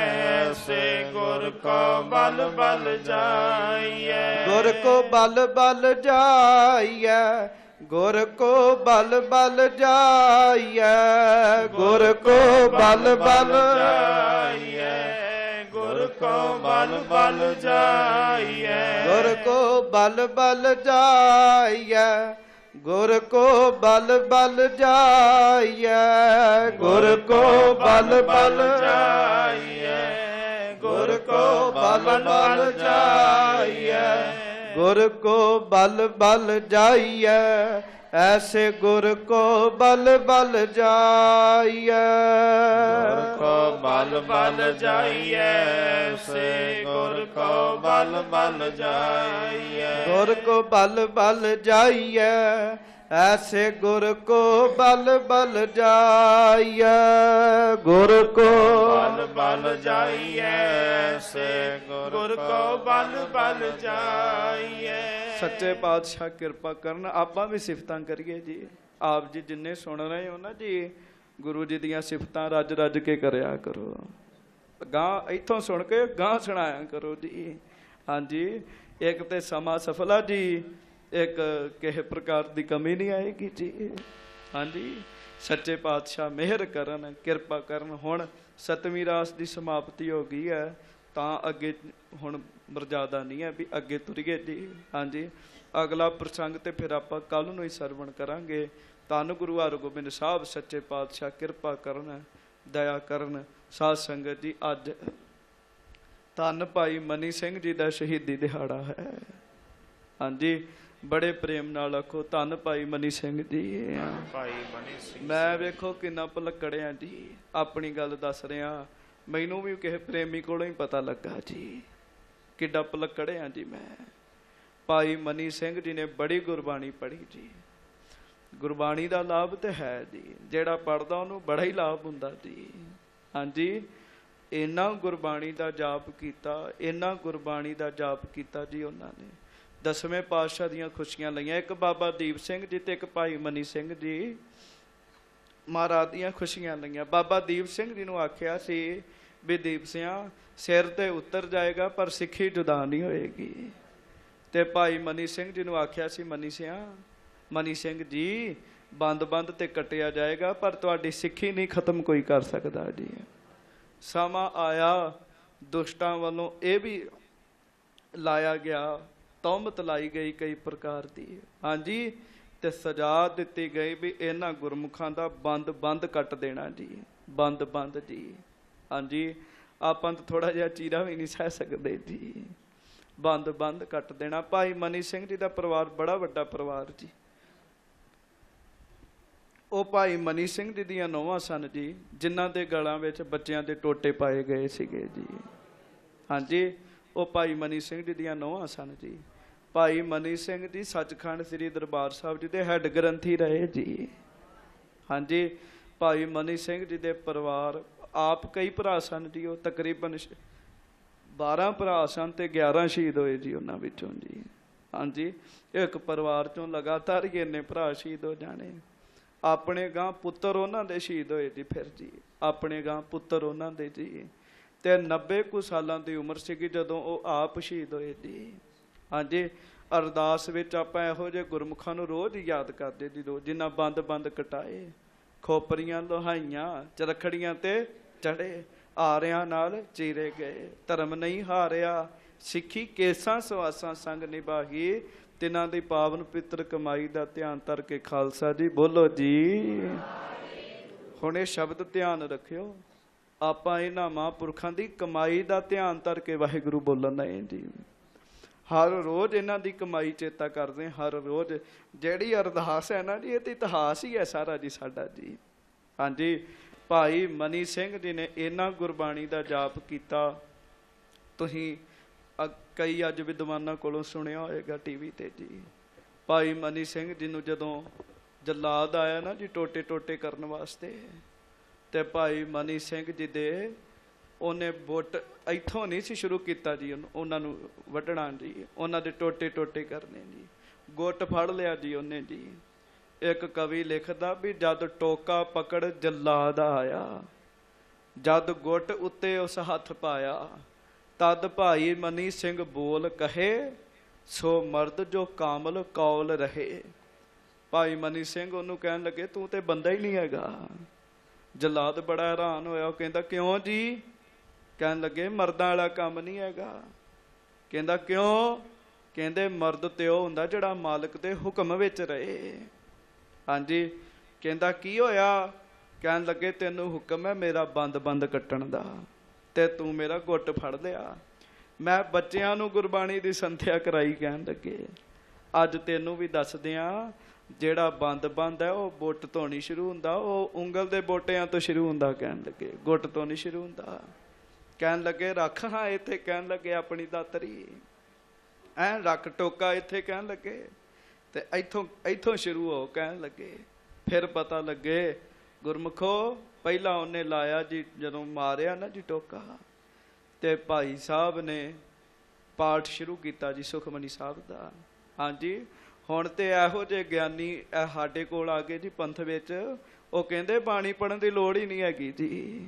ਐਸੇ ਗੁਰ ਕੋ ਬਲ ਬਲ ਜਾਈਐ, ਗੁਰ ਕੋ ਬਲ ਬਲ ਜਾਈਐ, ਗੁਰ ਕੋ ਬਲ ਬਲ ਜਾਈਐ, ਗੁਰ ਕੋ ਬਲ ਬਲ ਜਾਈਐ, ਗੁਰ ਕੋ ਬਲ ਬਲ ਜਾਈਐ, ਗੁਰ ਕੋ ਬਲ ਬਲ ਜਾਈਐ, ਗੁਰ ਕੋ ਬਲ ਬਲ ਜਾਈਐ, ਗੁਰ ਕੋ ਬਲ ਬਲ ਜਾਈਐ, ਗੁਰ ਕੋ ਬਲ ਬਲ ਜਾਈਐ, ਗੁਰ ਕੋ ਬਲ ਬਲ ਜਾਈਐ ਐਸੇ ਗੁਰ ਕੋ ਬਲ ਬਲ ਜਾਈਐ, ਗੁਰ ਕੋ ਬਲ ਬਲ ਜਾਈਐ ਐਸੇ ਗੁਰ ਕੋ ਬਲ ਬਲ ਜਾਈਐ, ਗੁਰ ਕੋ ਬਲ ਬਲ ਜਾਈਐ ਐਸੇ ਗੁਰ ਕੋ ਬਲ ਬਲ ਜਾਈਐ, ਗੁਰ ਕੋ ਬਲ ਬਲ ਜਾਈਐ ਐਸੇ ਗੁਰ ਕੋ ਬਲ ਬਲ ਜਾਈਐ। ਸੱਚੇ ਪਾਤਸ਼ਾਹ ਕਿਰਪਾ ਕਰਨ, ਆਪਾਂ ਵੀ ਸਿਫਤਾਂ ਕਰੀਏ ਜੀ। ਆਪ ਜੀ ਜਿੰਨੇ ਸੁਣ ਰਹੇ ਹੋ ਨਾ ਜੀ, ਗੁਰੂ ਜੀ ਦੀਆਂ ਸਿਫਤਾਂ ਰੱਜ ਰੱਜ ਕੇ ਕਰਿਆ ਕਰੋ, ਗਾਂ ਇੱਥੋਂ ਸੁਣ ਕੇ ਗਾਂ ਸੁਣਾਇਆ ਕਰੋ ਜੀ। ਹਾਂਜੀ, ਇੱਕ ਤੇ ਸਮਾਂ ਸਫਲਾ ਜੀ, ਇੱਕ ਕਿਸੇ ਪ੍ਰਕਾਰ ਦੀ ਕਮੀ ਨਹੀਂ ਆਏਗੀ ਜੀ। ਹਾਂਜੀ, ਸੱਚੇ ਪਾਤਸ਼ਾਹ ਮਿਹਰ ਕਰਨ, ਕਿਰਪਾ ਕਰਨ। ਹੁਣ 7ਵੀਂ ਰਾਸ ਦੀ ਸਮਾਪਤੀ ਹੋ ਗਈ ਹੈ, ਤਾਂ ਅੱਗੇ ਹੁਣ ਮਰਜ਼ਾਦਾ ਨਹੀਂ ਹੈ ਵੀ ਅੱਗੇ ਤੁਰੀਏ ਜੀ। ਹਾਂਜੀ, ਅਗਲਾ ਪ੍ਰਸੰਗ ਤੇ ਫਿਰ ਆਪਾਂ ਕੱਲ ਨੂੰ ਹੀ ਸਰਵਣ ਕਰਾਂਗੇ। ਧੰਨ ਗੁਰੂ ਹਰਗੋਬਿੰਦ ਸਾਹਿਬ ਸੱਚੇ ਪਾਤਸ਼ਾਹ ਕਿਰਪਾ ਕਰਨ, ਦਇਆ ਕਰਨ। ਸਾਧ ਸੰਗਤ ਜੀ, ਅੱਜ ਧੰਨ ਭਾਈ ਮਨੀ ਸਿੰਘ ਜੀ ਦਾ ਸ਼ਹੀਦੀ ਦਿਹਾੜਾ ਹੈ। ਹਾਂਜੀ, ਬੜੇ ਪ੍ਰੇਮ ਨਾਲ ਆਖੋ ਧੰਨ ਭਾਈ ਮਨੀ ਸਿੰਘ ਜੀ। ਭਾਈ ਮਨੀ ਸਿੰਘ, ਮੈਂ ਵੇਖੋ ਕਿੰਨਾ ਭੁਲੱਕੜਿਆ ਜੀ, ਆਪਣੀ ਗੱਲ ਦੱਸ ਰਿਹਾ, ਮੈਨੂੰ ਵੀ ਕਿਸੇ ਪ੍ਰੇਮੀ ਕੋਲੋਂ ਹੀ ਪਤਾ ਲੱਗਾ ਜੀ, ਕਿੱਡਾ ਭੁਲੱਕੜਿਆ ਜੀ ਮੈਂ। ਭਾਈ ਮਨੀ ਸਿੰਘ ਜੀ ਨੇ ਬੜੀ ਗੁਰਬਾਣੀ ਪੜ੍ਹੀ ਜੀ। ਗੁਰਬਾਣੀ ਦਾ ਲਾਭ ਤੇ ਹੈ ਜੀ, ਜਿਹੜਾ ਪੜ੍ਹਦਾ ਉਹਨੂੰ ਬੜਾ ਹੀ ਲਾਭ ਹੁੰਦਾ ਜੀ। ਹਾਂਜੀ, ਇੰਨਾ ਗੁਰਬਾਣੀ ਦਾ ਜਾਪ ਕੀਤਾ, ਇੰਨਾ ਗੁਰਬਾਣੀ ਦਾ ਜਾਪ ਕੀਤਾ ਜੀ ਉਹਨਾਂ ਨੇ। 10ਵੇਂ ਪਾਤਸ਼ਾਹ ਦੀਆਂ ਖੁਸ਼ੀਆਂ ਲਈਆਂ। ਇੱਕ ਬਾਬਾ ਦੀਪ ਸਿੰਘ ਜੀ ਤੇ ਇੱਕ ਭਾਈ ਮਨੀ ਸਿੰਘ ਜੀ ਮਹਾਰਾਜ ਦੀਆਂ ਖੁਸ਼ੀਆਂ ਲਈਆਂ। ਬਾਬਾ ਦੀਪ ਸਿੰਘ ਜੀ ਨੂੰ ਆਖਿਆ ਸੀ ਵੀ ਦੀਪ ਸਿਆਂ, ਸਿਰ ਤੇ ਉਤਰ ਜਾਏਗਾ ਪਰ ਸਿੱਖੀ ਜੁਦਾ ਨਹੀਂ ਹੋਏਗੀ। ਤੇ ਭਾਈ ਮਨੀ ਸਿੰਘ ਜੀ ਨੂੰ ਆਖਿਆ ਸੀ, ਮਨੀ ਸਿੰਘ ਜੀ, ਬੰਦ ਤੇ ਕੱਟਿਆ ਜਾਏਗਾ ਪਰ ਤੁਹਾਡੀ ਸਿੱਖੀ ਨਹੀਂ ਖਤਮ ਕੋਈ ਕਰ ਸਕਦਾ ਜੀ। ਸਮਾਂ ਆਇਆ, ਦੁਸ਼ਟਾਂ ਵੱਲੋਂ ਇਹ ਵੀ ਲਾਇਆ ਗਿਆ, ਤੌਮਤ ਲਾਈ ਗਈ ਕਈ ਪ੍ਰਕਾਰ ਦੀ। ਹਾਂਜੀ, ਤੇ ਸਜ਼ਾ ਦਿੱਤੀ ਗਈ ਵੀ ਇਹਨਾਂ ਗੁਰਮੁਖਾਂ ਦਾ ਬੰਦ ਕੱਟ ਦੇਣਾ ਜੀ, ਬੰਦ ਜੀ। ਹਾਂਜੀ, ਆਪਾਂ ਤਾਂ ਥੋੜਾ ਜਿਹਾ ਚੀਰਾ ਵੀ ਨਹੀਂ ਸਹਿ ਸਕਦੇ ਜੀ, ਬੰਦ ਕੱਟ ਦੇਣਾ। ਭਾਈ ਮਨੀ ਸਿੰਘ ਜੀ ਦਾ ਪਰਿਵਾਰ ਬੜਾ ਵੱਡਾ ਪਰਿਵਾਰ ਜੀ। ਉਹ ਭਾਈ ਮਨੀ ਸਿੰਘ ਜੀ ਦੀਆਂ ਨੌਵਾਂ ਸਨ ਜੀ, ਜਿਨ੍ਹਾਂ ਦੇ ਗਲਾਂ ਵਿੱਚ ਬੱਚਿਆਂ ਦੇ ਟੋਟੇ ਪਾਏ ਗਏ ਸੀਗੇ ਜੀ। ਹਾਂਜੀ, ਉਹ ਭਾਈ ਮਨੀ ਸਿੰਘ ਜੀ ਦੀਆਂ ਨੌਵਾਂ ਸਨ ਜੀ। ਭਾਈ ਮਨੀ ਸਿੰਘ ਜੀ ਸੱਚਖੰਡ ਸ੍ਰੀ ਦਰਬਾਰ ਸਾਹਿਬ ਜੀ ਦੇ ਹੈੱਡ ਗ੍ਰੰਥੀ ਰਹੇ ਜੀ। ਹਾਂਜੀ, ਭਾਈ ਮਨੀ ਸਿੰਘ ਜੀ ਦੇ ਪਰਿਵਾਰ ਆਪ ਕਈ ਭਰਾ ਸਨ ਜੀ। ਉਹ ਤਕਰੀਬਨ 12 ਭਰਾ ਸਨ ਤੇ 11 ਸ਼ਹੀਦ ਹੋਏ ਜੀ ਉਹਨਾਂ ਵਿੱਚੋਂ ਜੀ। ਹਾਂਜੀ, ਇੱਕ ਪਰਿਵਾਰ ਚੋਂ ਲਗਾਤਾਰ ਹੀ ਇੰਨੇ ਭਰਾ ਸ਼ਹੀਦ ਹੋ ਜਾਣੇ। ਆਪਣੇ ਗਾਂ ਪੁੱਤਰ ਉਹਨਾਂ ਦੇ ਸ਼ਹੀਦ ਹੋਏ ਜੀ। ਫਿਰ ਜੀ ਆਪਣੇ ਗਾਂ ਪੁੱਤਰ ਉਹਨਾਂ ਦੇ ਜੀ। ਤੇ 90 ਕੁ ਸਾਲਾਂ ਦੀ ਉਮਰ ਸੀਗੀ ਜਦੋਂ ਉਹ ਆਪ ਸ਼ਹੀਦ ਹੋਏ ਜੀ। ਹਾਂਜੀ, ਅਰਦਾਸ ਵਿੱਚ ਆਪਾਂ ਇਹੋ ਜਿਹੇ ਗੁਰਮੁਖਾਂ ਨੂੰ ਰੋਜ਼ ਹੀ ਯਾਦ ਕਰਦੇ ਜੀ, ਰੋਜ਼, ਜਿਨ੍ਹਾਂ ਬੰਦ ਕਟਾਏ, ਖੋਪਰੀਆਂ ਲੋਹਾਈਆਂ, ਚਰਖੜੀਆਂ ਤੇ ਚੜੇ, ਆਰਿਆਂ ਨਾਲ ਚੀਰੇ ਗਏ, ਧਰਮ ਨਹੀਂ ਹਾਰਿਆ, ਸਿੱਖੀ ਕੇਸਾਂ ਸਵਾਸਾਂ ਸੰਗ ਨਿਭਾਹੀ, ਤਿਨਾਂ ਦੀ ਪਾਵਨ ਪਿੱਤਰ ਕਮਾਈ ਦਾ ਧਿਆਨ ਧਰ ਕੇ ਖਾਲਸਾ ਜੀ ਬੋਲੋ ਜੀ। ਹੁਣ ਇਹ ਸ਼ਬਦ ਧਿਆਨ ਰੱਖਿਓ, ਆਪਾਂ ਇਹਨਾਂ ਮਹਾਂਪੁਰਖਾਂ ਦੀ ਕਮਾਈ ਦਾ ਧਿਆਨ ਧਰ ਕੇ ਵਾਹਿਗੁਰੂ ਬੋਲਣ ਹੈ ਜੀ। ਹਰ ਰੋਜ਼ ਇਹਨਾਂ ਦੀ ਕਮਾਈ ਚੇਤਾ ਕਰਦੇ, ਹਰ ਰੋਜ਼। ਜਿਹੜੀ ਅਰਦਾਸ ਹੈ ਨਾ ਜੀ, ਇਹ ਤਾਂ ਇਤਿਹਾਸ ਹੀ ਹੈ ਸਾਰਾ ਜੀ ਸਾਡਾ ਜੀ। ਹਾਂਜੀ, ਭਾਈ ਮਨੀ ਸਿੰਘ ਜੀ ਨੇ ਇਹਨਾਂ ਗੁਰਬਾਣੀ ਦਾ ਜਾਪ ਕੀਤਾ। ਤੁਸੀਂ ਕਈ ਅੱਜ ਵਿਦਵਾਨਾਂ ਕੋਲੋਂ ਸੁਣਿਆ ਹੋਏਗਾ ਟੀਵੀ ਤੇ ਜੀ। ਭਾਈ ਮਨੀ ਸਿੰਘ ਜੀ ਨੂੰ ਜਦੋਂ ਜਲਾਦ ਆਇਆ ਨਾ ਜੀ ਟੋਟੇ ਕਰਨ ਵਾਸਤੇ, ਤੇ ਭਾਈ ਮਨੀ ਸਿੰਘ ਜੀ ਦੇ ਉਹਨੇ ਬੁੱਟ ਇੱਥੋਂ ਨਹੀਂ ਸੀ ਸ਼ੁਰੂ ਕੀਤਾ ਜੀ, ਉਹਨਾਂ ਨੂੰ ਵੱਢਣਾ ਜੀ, ਉਹਨਾਂ ਦੇ ਟੋਟੇ ਕਰਨੇ ਜੀ। ਗੁੱਟ ਫੜ ਲਿਆ ਜੀ ਉਹਨੇ ਜੀ। ਇੱਕ ਕਵੀ ਲਿਖਦਾ ਵੀ ਜਦ ਟੋਕਾ ਪਕੜ ਜਲਾਦ ਆਇਆ, ਜਦ ਗੁੱਟ ਉੱਤੇ ਉਸ ਹੱਥ ਪਾਇਆ, ਤਦ ਭਾਈ ਮਨੀ ਸਿੰਘ ਬੋਲ ਕਹੇ, ਸੋ ਮਰਦ ਜੋ ਕਾਮਲ ਕੌਲ ਰਹੇ। ਭਾਈ ਮਨੀ ਸਿੰਘ ਉਹਨੂੰ ਕਹਿਣ ਲੱਗੇ, ਤੂੰ ਤੇ ਬੰਦਾ ਹੀ ਨਹੀਂ ਹੈਗਾ। ਜਲਾਦ ਬੜਾ ਹੈਰਾਨ ਹੋਇਆ, ਉਹ ਕਹਿੰਦਾ ਕਿਉਂ ਜੀ? ਕਹਿਣ ਲੱਗੇ ਮਰਦਾਂ ਵਾਲਾ ਕੰਮ ਨਹੀਂ ਹੈਗਾ। ਕਹਿੰਦਾ ਕਿਉਂ? ਕਹਿੰਦੇ ਮਰਦ ਤੇ ਉਹ ਹੁੰਦਾ ਜਿਹੜਾ ਮਾਲਕ ਦੇ ਹੁਕਮ ਵਿੱਚ ਰਹੇ। ਹਾਂਜੀ, ਕਹਿੰਦਾ ਕੀ ਹੋਇਆ? ਕਹਿਣ ਲੱਗੇ ਤੈਨੂੰ ਹੁਕਮ ਹੈ ਮੇਰਾ ਬੰਦ ਕੱਟਣ ਦਾ, ਤੇ ਤੂੰ ਮੇਰਾ ਗੁੱਟ ਫੜ ਲਿਆ। ਮੈਂ ਬੱਚਿਆਂ ਨੂੰ ਗੁਰਬਾਣੀ ਦੀ ਸੰਥਿਆ ਕਰਾਈ। ਕਹਿਣ ਲੱਗੇ ਅੱਜ ਤੈਨੂੰ ਵੀ ਦੱਸਦੇ ਆ, ਜਿਹੜਾ ਬੰਦ ਹੈ ਉਹ ਬੁੱਟ ਤੋਂ ਨਹੀਂ ਸ਼ੁਰੂ ਹੁੰਦਾ, ਉਹ ਉਂਗਲ ਦੇ ਬੋਟਿਆਂ ਤੋਂ ਸ਼ੁਰੂ ਹੁੰਦਾ। ਕਹਿਣ ਲੱਗੇ ਗੁੱਟ ਤੋਂ ਨਹੀਂ ਸ਼ੁਰੂ ਹੁੰਦਾ। ਕਹਿਣ ਲੱਗੇ ਰੱਖ ਹਾਂ ਇੱਥੇ, ਕਹਿਣ ਲੱਗੇ ਆਪਣੀ ਦਾਤਰੀ ਰੱਖ ਟੋਕਾ ਇੱਥੇ, ਕਹਿਣ ਲੱਗੇ ਤੇ ਇੱਥੋਂ ਸ਼ੁਰੂ ਹੋ। ਕਹਿਣ ਲੱਗੇ ਫਿਰ ਪਤਾ ਲੱਗੇ ਗੁਰਮੁਖੋ, ਪਹਿਲਾਂ ਉਹਨੇ ਲਾਇਆ ਜੀ, ਜਦੋਂ ਮਾਰਿਆ ਨਾ ਜੀ ਟੋਕਾ, ਤੇ ਭਾਈ ਸਾਹਿਬ ਨੇ ਪਾਠ ਸ਼ੁਰੂ ਕੀਤਾ ਜੀ ਸੁਖਮਨੀ ਸਾਹਿਬ ਦਾ। ਹਾਂਜੀ, ਹੁਣ ਤੇ ਇਹੋ ਜਿਹੇ ਗਿਆਨੀ ਸਾਡੇ ਕੋਲ ਆ ਗਏ ਜੀ ਪੰਥ ਵਿੱਚ, ਉਹ ਕਹਿੰਦੇ ਬਾਣੀ ਪੜ੍ਹਨ ਦੀ ਲੋੜ ਹੀ ਨਹੀਂ ਹੈਗੀ ਜੀ।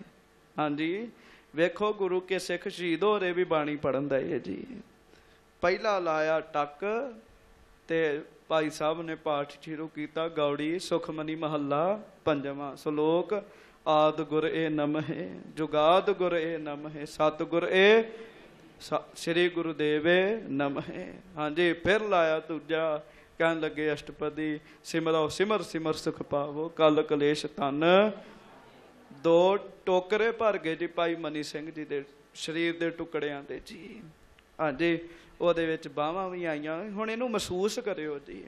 ਹਾਂਜੀ, ਵੇਖੋ ਗੁਰੂ ਕੇ ਸਿੱਖ ਸ਼ਹੀਦ ਹੋ ਰਹੇ ਵੀ ਬਾਣੀ ਪੜ੍ਹਨ ਦਾ ਹੈ ਜੀ। ਪਹਿਲਾ ਲਾਇਆ ਟੱਕ ਤੇ ਭਾਈ ਸਾਹਿਬ ਨੇ ਪਾਠ ਸ਼ੁਰੂ ਕੀਤਾ। ਗੌੜੀ ਸੁਖਮਨੀ ਮਹੱਲਾ ਪੰਜਵਾਂ ਸ਼ਲੋਕ, ਆਦ ਗੁਰ ਏ ਨਮਹਿ, ਜੁਗਾਦ ਗੁਰ ਏ ਨਮਹਿ, ਸਤਿਗੁਰ ਏ ਸ੍ਰੀ ਗੁਰੂਦੇਵੇ ਨਮਹਿ। ਹਾਂਜੀ, ਫਿਰ ਲਾਇਆ ਦੂਜਾ। ਕਹਿਣ ਲੱਗੇ ਅਸ਼ਟਪਦੀ, ਸਿਮਰੋ ਸਿਮਰ ਸੁਖ ਪਾਵੋ, ਕਲ ਕਲੇਸ਼ ਤਨ। 2 ਟੋਕਰੇ ਭਰ ਗਏ ਜੀ ਭਾਈ ਮਨੀ ਸਿੰਘ ਜੀ ਦੇ ਸਰੀਰ ਦੇ ਟੁਕੜਿਆਂ ਦੇ ਜੀ। ਹਾਂਜੀ, ਉਹਦੇ ਵਿੱਚ ਬਾਹਾਂ ਵੀ ਆਈਆਂ। ਹੁਣ ਇਹਨੂੰ ਮਹਿਸੂਸ ਕਰਿਓ ਜੀ।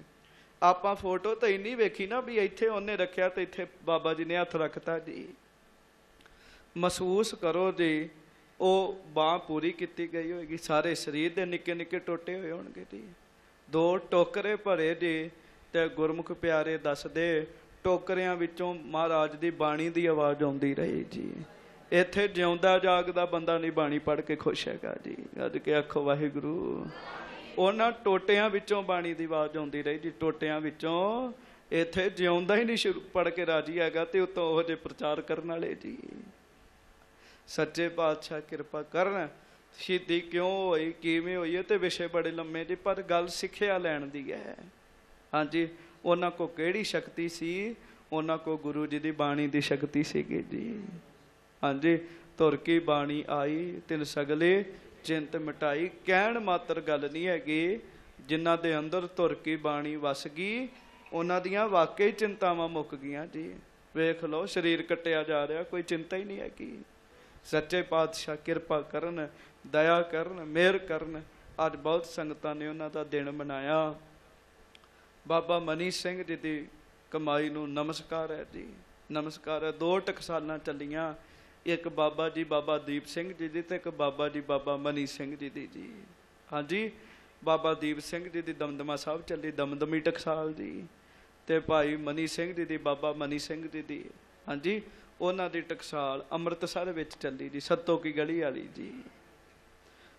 ਆਪਾਂ ਫੋਟੋ ਤਾਂ ਇੰਨੀ ਵੇਖੀ ਨਾ ਵੀ ਇੱਥੇ ਉਹਨੇ ਰੱਖਿਆ ਤੇ ਇੱਥੇ ਬਾਬਾ ਜੀ ਨੇ ਹੱਥ ਰੱਖਤਾ ਜੀ। ਮਹਿਸੂਸ ਕਰੋ ਜੀ, ਉਹ ਬਾਂਹ ਪੂਰੀ ਕੀਤੀ ਗਈ ਹੋਏਗੀ, ਸਾਰੇ ਸਰੀਰ ਦੇ ਨਿੱਕੇ ਟੋਟੇ ਹੋਏ ਹੋਣਗੇ ਜੀ। ਦੋ ਟੋਕਰੇ ਭਰੇ ਜੀ, ਤੇ ਗੁਰਮੁਖ ਪਿਆਰੇ ਦੱਸਦੇ ਟੋਕਰਿਆਂ ਵਿੱਚੋਂ ਮਹਾਰਾਜ ਦੀ ਬਾਣੀ ਦੀ ਆਵਾਜ਼ ਆਉਂਦੀ ਰਹੀ ਜੀ। ਇੱਥੇ ਜਿਉਂਦਾ ਜਾਗਦਾ ਬੰਦਾ ਨਹੀਂ ਬਾਣੀ ਪੜ੍ਹ ਕੇ ਖੁਸ਼ ਹੈਗਾ ਜੀ। ਗੱਜ ਕੇ ਆਖੋ ਵਾਹਿਗੁਰੂ। ਉਹਨਾਂ ਟੋਟਿਆਂ ਵਿੱਚੋਂ ਬਾਣੀ ਦੀ ਆਵਾਜ਼ ਆਉਂਦੀ ਰਹੀ ਜੀ, ਟੋਟਿਆਂ ਵਿੱਚੋਂ। ਇੱਥੇ ਜਿਉਂਦਾ ਹੀ ਨਹੀਂ ਸ਼ੁਰੂ ਪੜ੍ਹ ਕੇ ਰਾਜੀ ਹੈਗਾ, ਤੇ ਉਤੋਂ ਉਹ ਜਿਹੇ ਪ੍ਰਚਾਰ ਕਰਨ ਵਾਲੇ ਜੀ। ਸੱਚੇ ਪਾਤਸ਼ਾਹ ਕਿਰਪਾ ਕਰਨ। ਸ਼ਹੀਦੀ ਕਿਉਂ ਹੋਈ, ਕਿਵੇਂ ਹੋਈ, ਤੇ ਵਿਸ਼ੇ ਬੜੇ ਲੰਮੇ ਜੀ, ਪਰ ਗੱਲ ਸਿੱਖਿਆ ਲੈਣ ਦੀ ਹੈ। ਹਾਂਜੀ, ਉਹਨਾਂ ਕੋ ਕਿਹੜੀ ਸ਼ਕਤੀ ਸੀ? ਉਹਨਾਂ ਕੋ ਗੁਰੂ ਜੀ ਦੀ ਬਾਣੀ ਦੀ ਸ਼ਕਤੀ ਸੀਗੀ ਜੀ। ਹਾਂਜੀ, ਧੁਰ ਕੀ ਬਾਣੀ ਆਈ ਤਿਨ ਸਗਲੇ ਚਿੰਤ ਮਿਟਾਈ। ਕਹਿਣ ਮਾਤਰ ਗੱਲ ਨਹੀਂ ਹੈਗੀ, ਜਿਨ੍ਹਾਂ ਦੇ ਅੰਦਰ ਧੁਰ ਕੀ ਬਾਣੀ ਵਸ ਗਈ ਉਹਨਾਂ ਦੀਆਂ ਵਾਕਈ ਚਿੰਤਾਵਾਂ ਮੁੱਕ ਗਈਆਂ ਜੀ। ਵੇਖ ਲਓ, ਸਰੀਰ ਕੱਟਿਆ ਜਾ ਰਿਹਾ, ਕੋਈ ਚਿੰਤਾ ਹੀ ਨਹੀਂ ਹੈਗੀ। ਸੱਚੇ ਪਾਤਸ਼ਾਹ ਕਿਰਪਾ ਕਰਨ, ਦਇਆ ਕਰਨ, ਮਿਹਰ ਕਰਨ। ਅੱਜ ਬਹੁਤ ਸੰਗਤਾਂ ਨੇ ਉਹਨਾਂ ਦਾ ਦਿਨ ਮਨਾਇਆ। ਬਾਬਾ ਮਨੀ ਸਿੰਘ ਜੀ ਦੀ ਕਮਾਈ ਨੂੰ ਨਮਸਕਾਰ ਹੈ ਜੀ, ਨਮਸਕਾਰ ਹੈ। 2 ਟਕਸਾਲਾਂ ਚੱਲੀਆਂ, ਇੱਕ ਬਾਬਾ ਜੀ ਬਾਬਾ ਦੀਪ ਸਿੰਘ ਜੀ ਦੀ, ਤੇ ਇੱਕ ਬਾਬਾ ਜੀ ਬਾਬਾ ਮਨੀ ਸਿੰਘ ਜੀ ਦੀ ਜੀ। ਹਾਂਜੀ, ਬਾਬਾ ਦੀਪ ਸਿੰਘ ਜੀ ਦੀ ਦਮਦਮਾ ਸਾਹਿਬ ਚੱਲੀ, ਦਮਦਮੀ ਟਕਸਾਲ ਜੀ, ਤੇ ਭਾਈ ਮਨੀ ਸਿੰਘ ਜੀ ਦੀ ਬਾਬਾ ਮਨੀ ਸਿੰਘ ਜੀ ਦੀ, ਹਾਂਜੀ, ਉਹਨਾਂ ਦੀ ਟਕਸਾਲ ਅੰਮ੍ਰਿਤਸਰ ਵਿੱਚ ਚੱਲੀ ਜੀ, ਸੱਤੋ ਕੀ ਗਲੀ ਵਾਲੀ ਜੀ।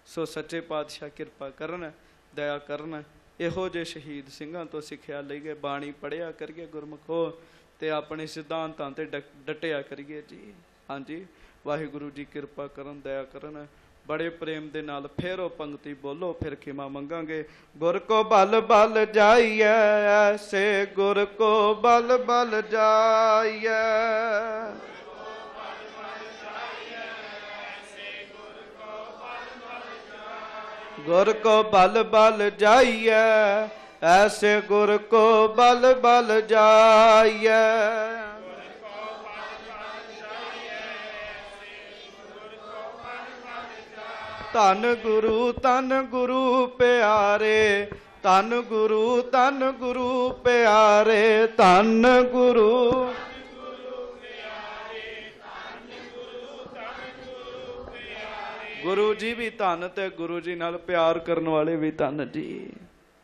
ਸੋ ਸੱਚੇ ਪਾਤਸ਼ਾਹ ਕਿਰਪਾ ਕਰਨ, ਦਇਆ ਕਰਨ। ਇਹੋ ਜਿਹੇ ਸ਼ਹੀਦ ਸਿੰਘਾਂ ਤੋਂ ਸਿੱਖਿਆ ਲਈਏ, ਬਾਣੀ ਪੜ੍ਹਿਆ ਕਰੀਏ ਗੁਰਮੁਖੋ, ਤੇ ਆਪਣੇ ਸਿਧਾਂਤਾਂ ਤੇ ਡਟਿਆ ਕਰੀਏ ਜੀ। ਹਾਂਜੀ, ਵਾਹਿਗੁਰੂ ਜੀ ਕਿਰਪਾ ਕਰਨ, ਦਇਆ ਕਰਨ। ਬੜੇ ਪ੍ਰੇਮ ਦੇ ਨਾਲ ਫਿਰ ਉਹ ਪੰਕਤੀ ਬੋਲੋ, ਫਿਰ ਖਿਮਾ ਮੰਗਾਂਗੇ। ਗੁਰ ਕੋ ਬਲ ਬਲ ਜਾਈਏ, ਐਸੇ ਗੁਰ ਕੋ ਬਲ ਬਲ ਜਾਈਏ। ਗੁਰ ਕੋ ਬਲ ਬਲ ਜਾਈਏ, ਐਸੇ ਗੁਰ ਕੋ ਬਲ ਬਲ ਜਾਈਏ। ਧੰਨ ਗੁਰੂ ਪਿਆਰੇ, ਧੰਨ ਗੁਰੂ ਪਿਆਰੇ, ਧੰਨ ਗੁਰੂ। ਗੁਰੂ ਜੀ ਵੀ ਧੰਨ, ਤੇ ਗੁਰੂ ਜੀ ਨਾਲ ਪਿਆਰ ਕਰਨ ਵਾਲੇ ਵੀ ਧੰਨ ਜੀ।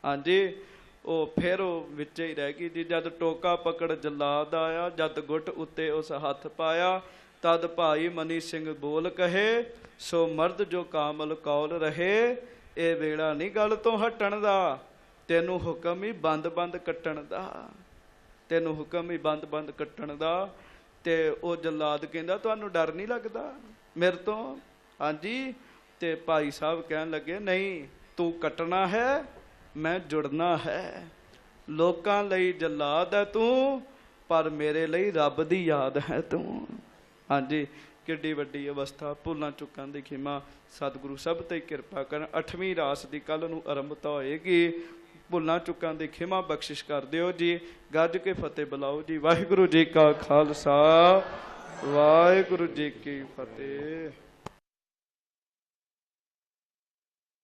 ਹਾਂਜੀ, ਉਹ ਫਿਰ ਉਹ ਵਿੱਚ ਹੀ ਰਹਿ ਗਈ ਜੀ। ਜਦ ਟੋਕਾ ਪਕੜ ਜਲਾਦ ਆਇਆ, ਜਦ ਗੁੱਟ ਉੱਤੇ ਉਸ ਹੱਥ ਪਾਇਆ, ਤਦ ਭਾਈ ਮਨੀ ਸਿੰਘ ਬੋਲ ਕਹੇ, ਸੋ ਮਰਦ ਜੋ ਕਾਮਲ ਕੌਲ ਰਹੇ। ਇਹ ਵੇਲਾ ਨਹੀਂ ਗੱਲ ਤੋਂ ਹਟਣ ਦਾ, ਤੈਨੂੰ ਹੁਕਮ ਹੀ ਬੰਦ ਬੰਦ ਕੱਟਣ ਦਾ, ਤੈਨੂੰ ਹੁਕਮ ਹੀ ਬੰਦ ਬੰਦ ਕੱਟਣ ਦਾ। ਤੇ ਉਹ ਜਲਾਦ ਕਹਿੰਦਾ, ਤੁਹਾਨੂੰ ਡਰ ਨਹੀਂ ਲੱਗਦਾ ਮੇਰੇ ਤੋਂ? ਹਾਂਜੀ, ਤੇ ਭਾਈ ਸਾਹਿਬ ਕਹਿਣ ਲੱਗੇ, ਨਹੀਂ, ਤੂੰ ਕੱਟਣਾ ਹੈ, ਮੈਂ ਜੁੜਨਾ ਹੈ। ਲੋਕਾਂ ਲਈ ਜਲਾਦ ਹੈ ਤੂੰ, ਪਰ ਮੇਰੇ ਲਈ ਰੱਬ ਦੀ ਯਾਦ ਹੈ ਤੂੰ। ਹਾਂਜੀ, ਕਿੱਡੀ ਵੱਡੀ ਅਵਸਥਾ। ਭੁੱਲਾਂ ਚੁੱਕਾਂ ਦੀ ਖਿਮਾ। ਸਤਿਗੁਰੂ ਸਭ ਤੇ ਕਿਰਪਾ ਕਰਨ। 8ਵੀਂ ਰਾਸ ਦੀ ਕੱਲ ਨੂੰ ਆਰੰਭਤਾ ਹੋਏਗੀ। ਭੁੱਲਾਂ ਚੁੱਕਾਂ ਦੀ ਖਿਮਾ ਬਖਸ਼ਿਸ਼ ਕਰ ਦਿਓ ਜੀ। ਗੱਜ ਕੇ ਫਤਿਹ ਬੁਲਾਓ ਜੀ। ਵਾਹਿਗੁਰੂ ਜੀ ਕਾ ਖਾਲਸਾ, ਵਾਹਿਗੁਰੂ ਜੀ ਕੀ ਫਤਿਹ।